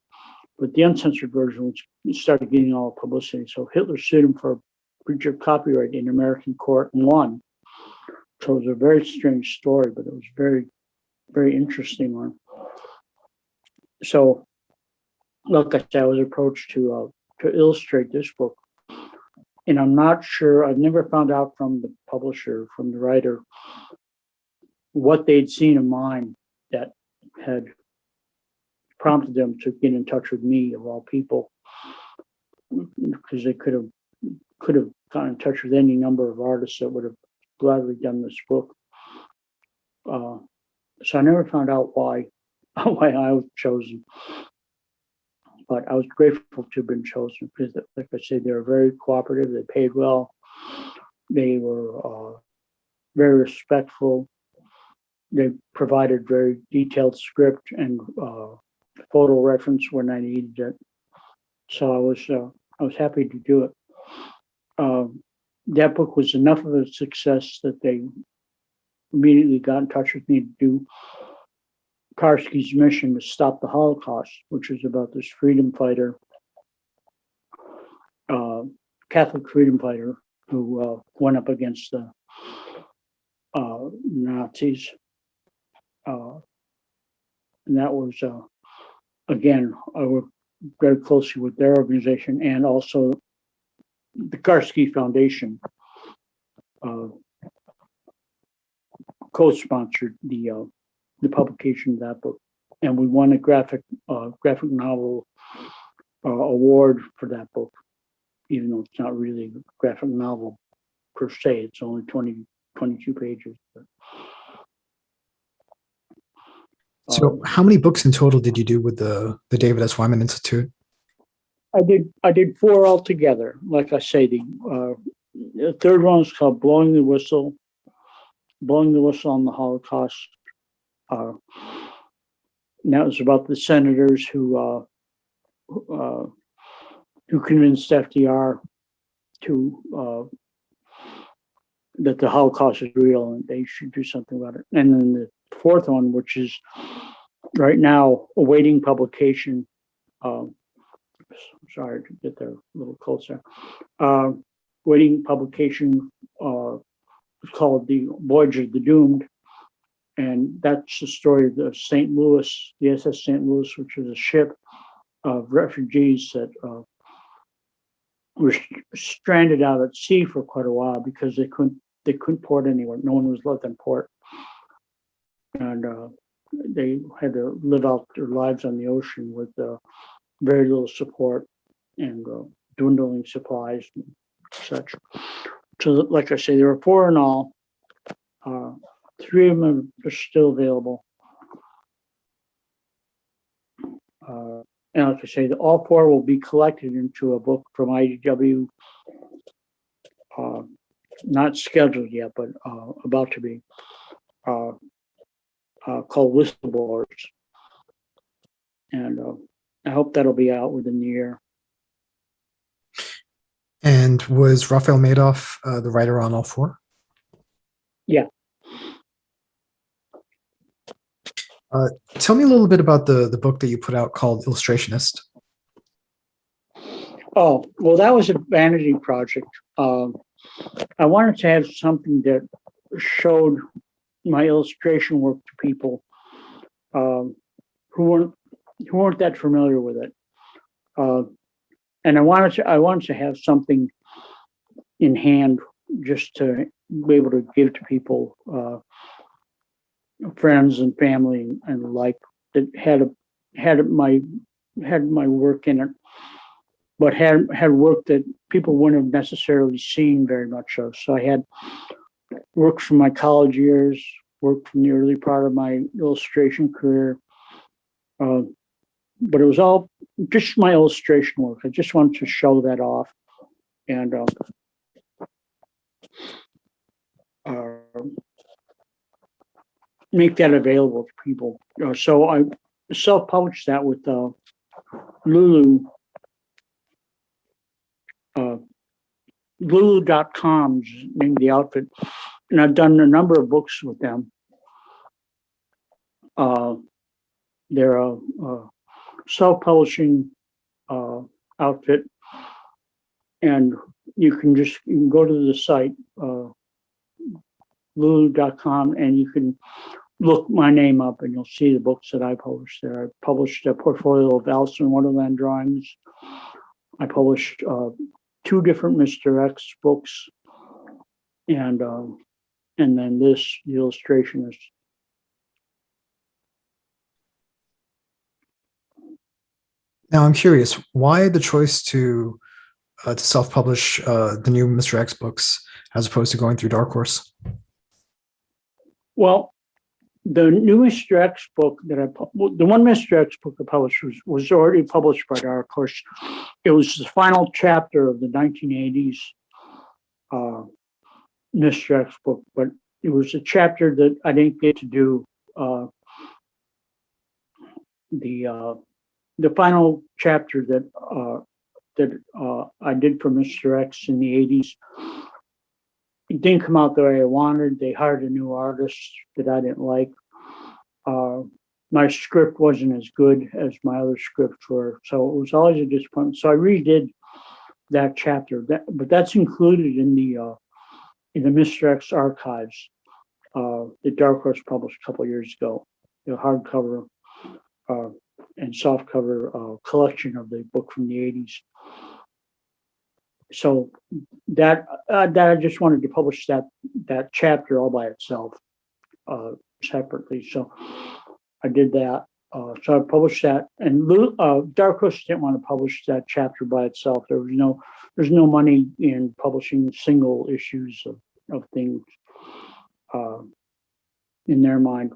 but the uncensored version started getting all the publicity. So Hitler sued him for breach of copyright in American court and won. So it was a very strange story, but it was very, very interesting one. So, like I said, I was approached to illustrate this book. And I'm not sure, I've never found out from the publisher, from the writer, what they'd seen of mine that had prompted them to get in touch with me, of all people, because they could have gotten in touch with any number of artists that would have gladly done this book. So I never found out why I was chosen. But I was grateful to have been chosen because, like I said, they were very cooperative. They paid well. They were very respectful. They provided very detailed script and photo reference when I needed it. So I was happy to do it. That book was enough of a success that they immediately got in touch with me to do Karski's mission to stop the Holocaust, which was about this freedom fighter, Catholic freedom fighter, who went up against the Nazis. And that was, again, I worked very closely with their organization and also the Karski Foundation co-sponsored the publication of that book, and we won a graphic novel award for that book, even though it's not really a graphic novel per se. It's only 22 pages. So how many books in total did you do with the David S. Wyman Institute? I did 4 altogether. Like I say, the third one is called Blowing the Whistle on the Holocaust. And that was about the senators who convinced FDR to that the Holocaust is real and they should do something about it. And then the fourth one, which is right now awaiting publication. Sorry to get there a little closer. Waiting publication. It's called The Voyage of the Doomed. And that's the story of the St. Louis, the SS St. Louis, which was a ship of refugees that were stranded out at sea for quite a while because they couldn't port anywhere. No one was let them port. And they had to live out their lives on the ocean with very little support and dwindling supplies and such. So, like I say, there are 4 in all. 3 of them are still available. And like I say, all 4 will be collected into a book from IDW, not scheduled yet, but about to be, called Whistleblowers. And I hope that'll be out within the year. And was Raphael Madoff the writer on all 4? Yeah. Tell me a little bit about the book that you put out called Illustrationist. Oh, well, that was a vanity project. I wanted to have something that showed my illustration work to people who weren't that familiar with it. And I wanted to have something in hand just to be able to give to people, friends and family and like, that had my work in it, but had work that people wouldn't have necessarily seen very much of. So I had work from my college years, work from the early part of my illustration career, but it was all just my illustration work. I just wanted to show that off and make that available to people. So I self-published that with Lulu. Lulu.com's named the outfit, and I've done a number of books with them. They're a self-publishing outfit, and you can go to the site Lulu.com, and you can look my name up, and you'll see the books that I published there. I published a portfolio of Alice in Wonderland drawings. I published 2 different Mr. X books, and then this, The Illustrationist. Now I'm curious, why the choice to self-publish the new Mr. X books as opposed to going through Dark Horse? Well, the new Mr. X book the one Mr. X book I published was already published by Dark Horse. It was the final chapter of the 1980s Mr. X book, but it was a chapter that I didn't get to do. The final chapter that I did for Mr. X in the 80s, it didn't come out the way I wanted. They hired a new artist that I didn't like. My script wasn't as good as my other scripts were, so it was always a disappointment. So I redid that chapter, but that's included in the Mr. X archives that Dark Horse published a couple of years ago. The hardcover and softcover collection of the book from the 80s. So that I just wanted to publish that chapter all by itself, separately. So I did that. So I published that, and Dark Horse didn't want to publish that chapter by itself. There's no money in publishing single issues of things in their mind.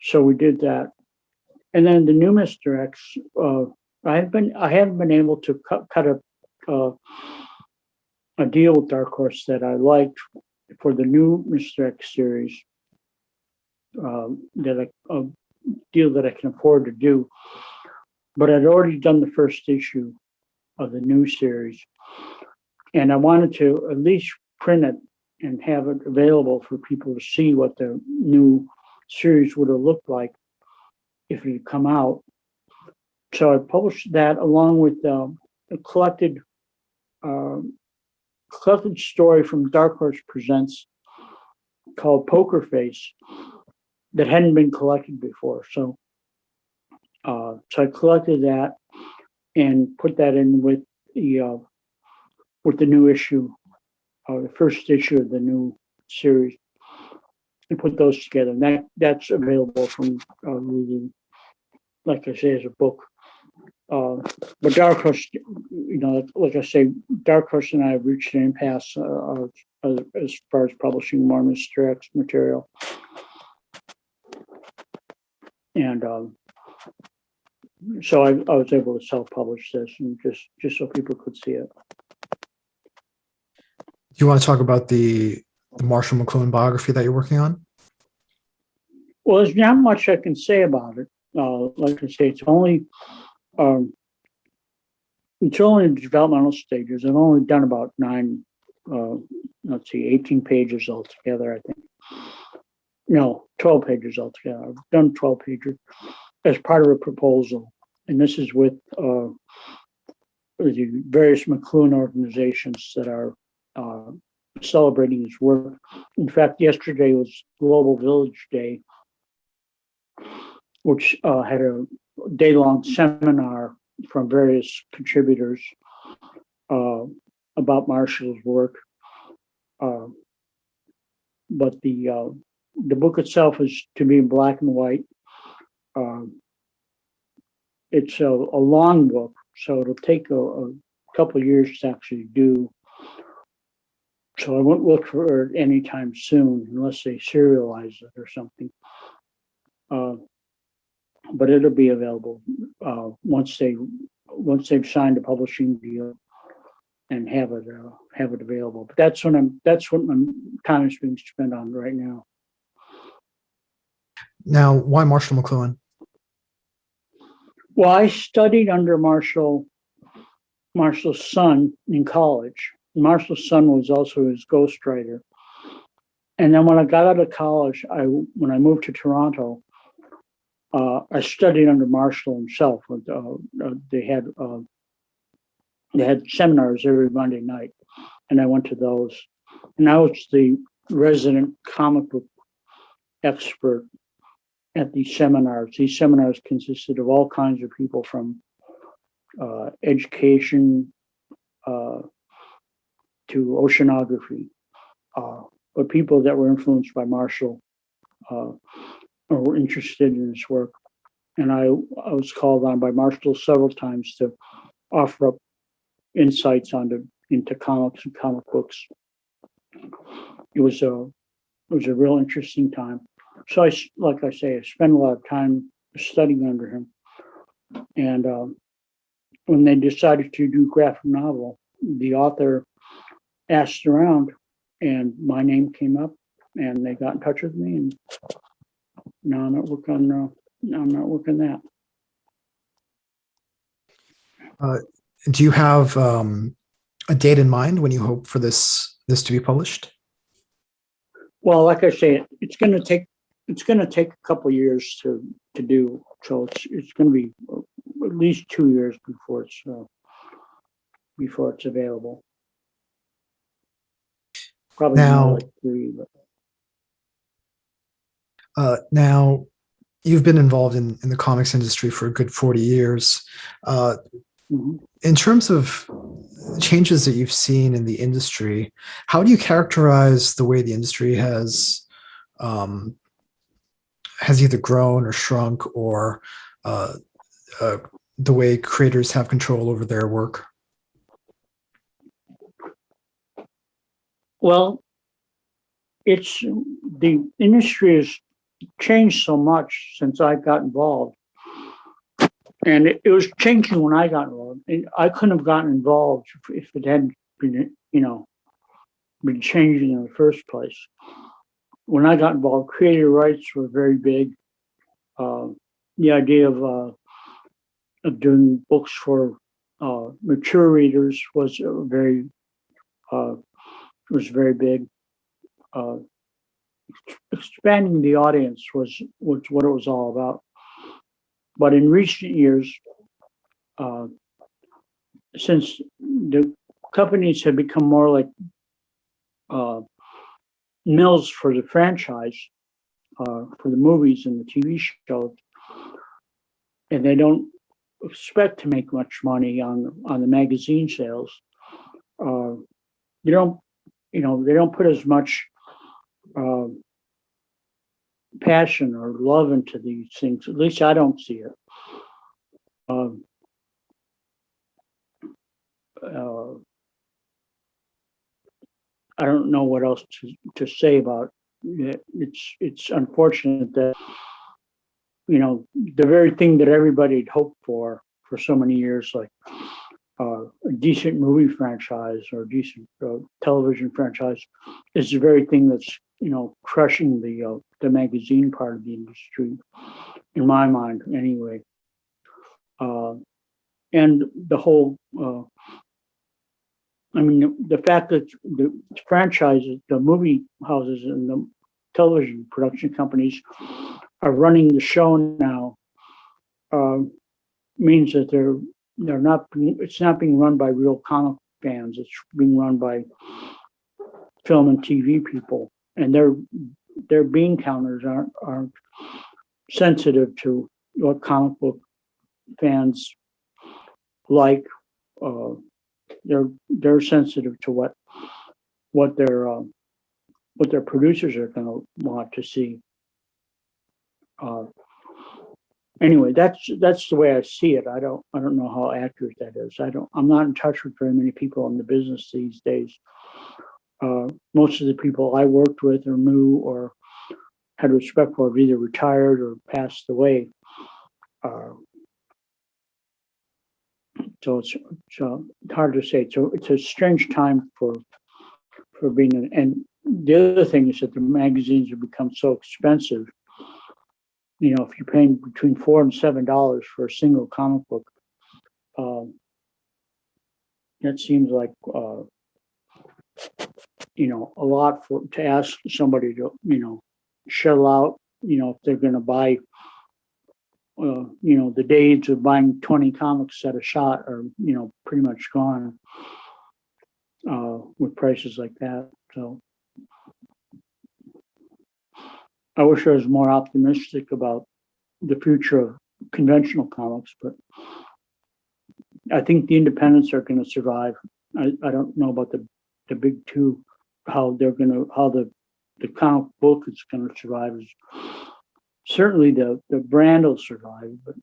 So we did that, and then the new Mr. X. I haven't been able to cut a deal with Dark Horse that I liked for the new Mr. X series. A deal that I can afford to do, but I'd already done the first issue of the new series, and I wanted to at least print it and have it available for people to see what the new series would have looked like if it had come out. So I published that along with a collected story from Dark Horse Presents called Poker Face that hadn't been collected before. So I collected that and put that in with the new issue, the first issue of the new series, and put those together. And that's available from Lulu, like I say, as a book. But Dark Horse, like I say, Dark Horse and I have reached an impasse as far as publishing more Mr. X material. And so I was able to self-publish this, and just so people could see it. Do you want to talk about the Marshall McLuhan biography that you're working on? Well, there's not much I can say about it. Like I say, it's only in developmental stages. I've only done about 18 pages altogether, I think. No, 12 pages altogether. I've done 12 pages as part of a proposal. And this is with the various McLuhan organizations that are celebrating his work. In fact, yesterday was Global Village Day, which had a day-long seminar from various contributors about Marshall's work. But the book itself is to be in black and white. It's a long book, so it'll take a couple of years to actually do. So I won't look for it anytime soon unless they serialize it or something. But it'll be available once they've signed a publishing deal and have it available. But that's what my time is being spent on right now. Now, why Marshall McLuhan? Well, I studied under Marshall's son in college. Marshall's son was also his ghostwriter. And then when I got out of college, when I moved to Toronto, I studied under Marshall himself. They had seminars every Monday night, and I went to those. And I was the resident comic book expert at these seminars. These seminars consisted of all kinds of people from education to oceanography, but people that were influenced by Marshall or were interested in his work. And I was called on by Marshall several times to offer up insights into comics and comic books. It was a real interesting time. So I spent a lot of time studying under him. And when they decided to do graphic novel, the author asked around, and my name came up, and they got in touch with me. And now I'm at work on that. Do you have a date in mind when you hope for this to be published? Well, like I say, it's going to take a couple of years to do. So it's going to be at least 2 years before it's available. Probably Now, more like 3. now, you've been involved in the comics industry for a good 40 years. In terms of changes that you've seen in the industry, how do you characterize the way the industry has either grown or shrunk, or the way creators have control over their work? Well, the industry has changed so much since I got involved. And it was changing when I got involved. I couldn't have gotten involved if it hadn't been changing in the first place. When I got involved, creative rights were very big. The idea of doing books for mature readers was very big. Expanding the audience was what it was all about. But in recent years, since the companies have become more like mills for the franchise, for the movies and the TV shows, and they don't expect to make much money on the magazine sales, they don't put as much passion or love into these things. At least I don't see it. I don't know what else to say about it. It's unfortunate that, the very thing that everybody had hoped for so many years, like a decent movie franchise or a decent television franchise, is the very thing that's crushing the magazine part of the industry, in my mind, anyway. And the whole, the fact that the franchises, the movie houses, and the television production companies are running the show now means that they're not. It's not being run by real comic fans. It's being run by film and TV people, and their bean counters aren't sensitive to what comic book fans like. They're sensitive to what their producers are going to want to see. Anyway, that's the way I see it. I don't know how accurate that is. I'm not in touch with very many people in the business these days. Most of the people I worked with or knew or had respect for have either retired or passed away. So it's hard to say. So it's a strange time for being and the other thing is that the magazines have become so expensive. If you're paying between $4 and $7 for a single comic book, that seems like a lot to ask somebody to shell out. If they're going to buy, the days of buying 20 comics at a shot are pretty much gone with prices like that. So I wish I was more optimistic about the future of conventional comics, but I think the independents are going to survive. I don't know about the big two, how the comic book is going to survive. Certainly the brand will survive, but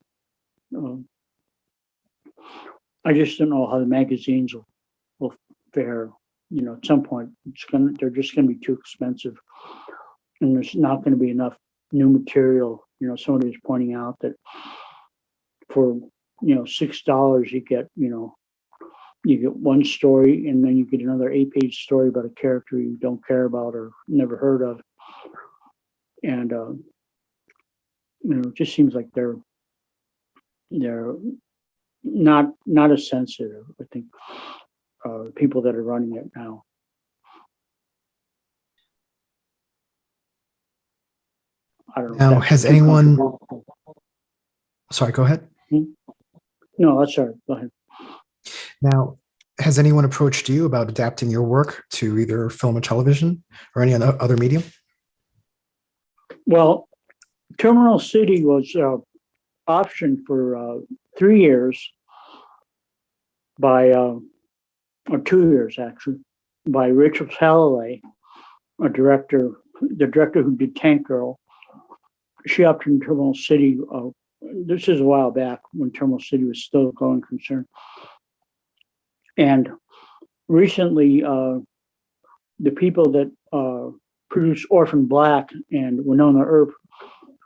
I just don't know how the magazines will fare. At some point they're just going to be too expensive, and there's not going to be enough new material. Somebody was pointing out that for $6 you get one story, and then you get another 8-page story about a character you don't care about or never heard of, and it just seems like they're not as sensitive. I think people that are running it now. I don't know. Now, has anyone? Sorry, go ahead. No, that's all right. Go ahead. Now, has anyone approached you about adapting your work to either film or television or any other medium? Well, Terminal City was optioned for 3 years by, or 2 years actually, by Rachel Talalay, the director who did Tank Girl. She optioned Terminal City. This is a while back when Terminal City was still a going concern. And recently, the people that produced Orphan Black and Winona Earp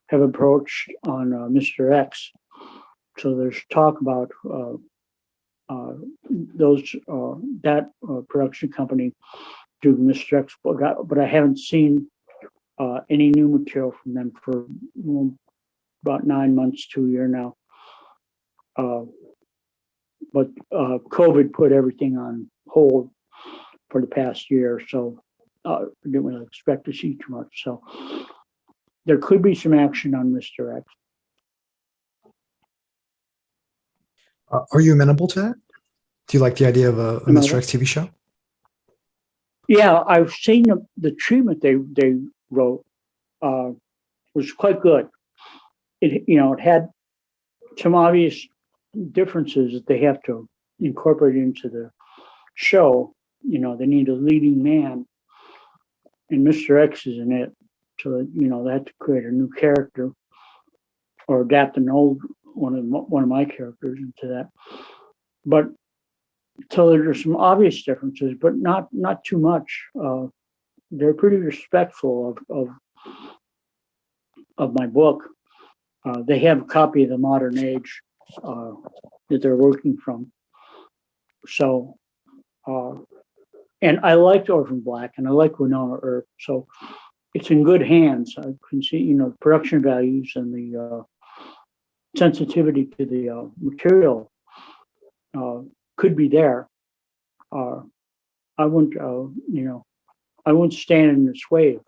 have approached on Mr. X. So there's talk about that production company doing Mr. X, but I haven't seen any new material from them for about 9 months to a year now. But COVID put everything on hold for the past year, so I didn't really expect to see too much. So there could be some action on Mr. X. Are you amenable to that? Do you like the idea of a Mr. X TV show? Yeah, I've seen the treatment they wrote was quite good. It had some obvious differences that they have to incorporate into the show. They need a leading man, and Mr. X is in it. So they had to create a new character or adapt an old one of my characters into that. But So there's some obvious differences, but not too much. They're pretty respectful of my book. They have a copy of the Modern Age that they're working from. So, and I liked Orphan Black, and I like Winona Earp, so it's in good hands. I can see, production values and the sensitivity to the material could be there. I wouldn't, I wouldn't stand in its way if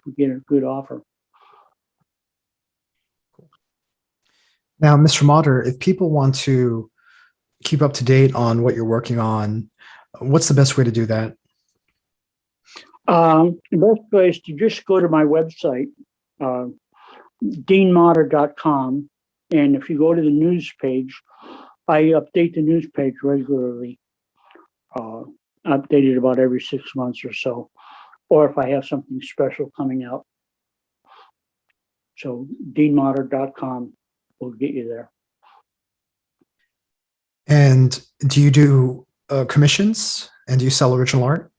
we get a good offer. Now, Mr. Motter, if people want to keep up to date on what you're working on, what's the best way to do that? The best way is to just go to my website, deanmotter.com. And if you go to the news page, I update the news page regularly. I update it about every 6 months or so, or if I have something special coming out. So deanmotter.com will get you there. And do you do commissions, and do you sell original art?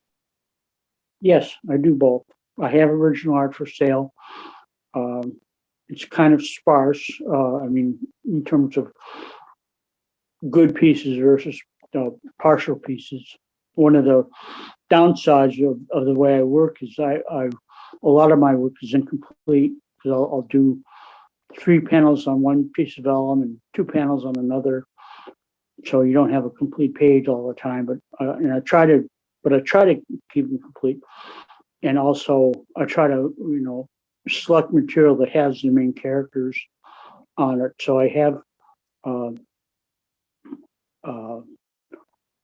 Yes, I do both. I have original art for sale. It's kind of sparse. In terms of good pieces versus partial pieces. One of the downsides of the way I work is a lot of my work is incomplete, because I'll do 3 panels on one piece of vellum and 2 panels on another. So you don't have a complete page all the time, but I try to keep them complete. And also I try to, select material that has the main characters on it. So I have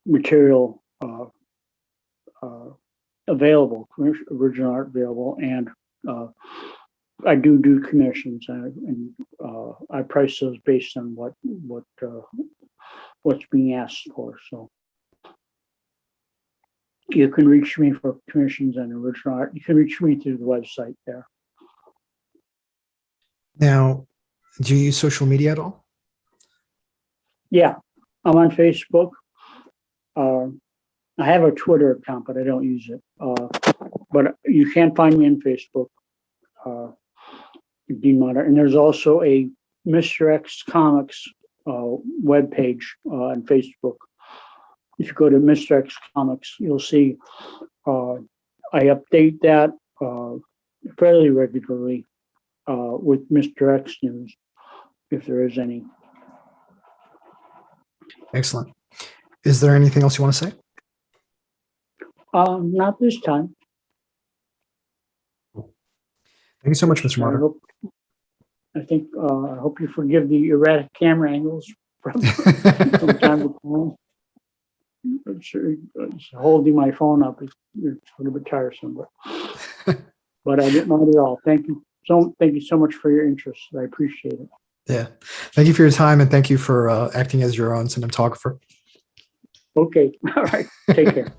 material available, original art available, and I do commissions, and I price those based on what's being asked for. So you can reach me for commissions and original art. You can reach me through the website there. Now, do you use social media at all? Yeah, I'm on Facebook. I have a Twitter account, but I don't use it. But you can find me on Facebook, Dean Motter. And there's also a Mr. X Comics webpage on Facebook. If you go to Mr. X Comics, you'll see I update that fairly regularly with Mr. X news, if there is any. Excellent. Is there anything else you want to say? Not this time. Thank you so much, Mr. Motter. I hope you forgive the erratic camera angles from time to time. It's holding my phone up is a little bit tiresome, but I didn't mind at all. Thank you so much for your interest. I appreciate it. Yeah. Thank you for your time, and thank you for acting as your own cinematographer. Okay. All right. Take care.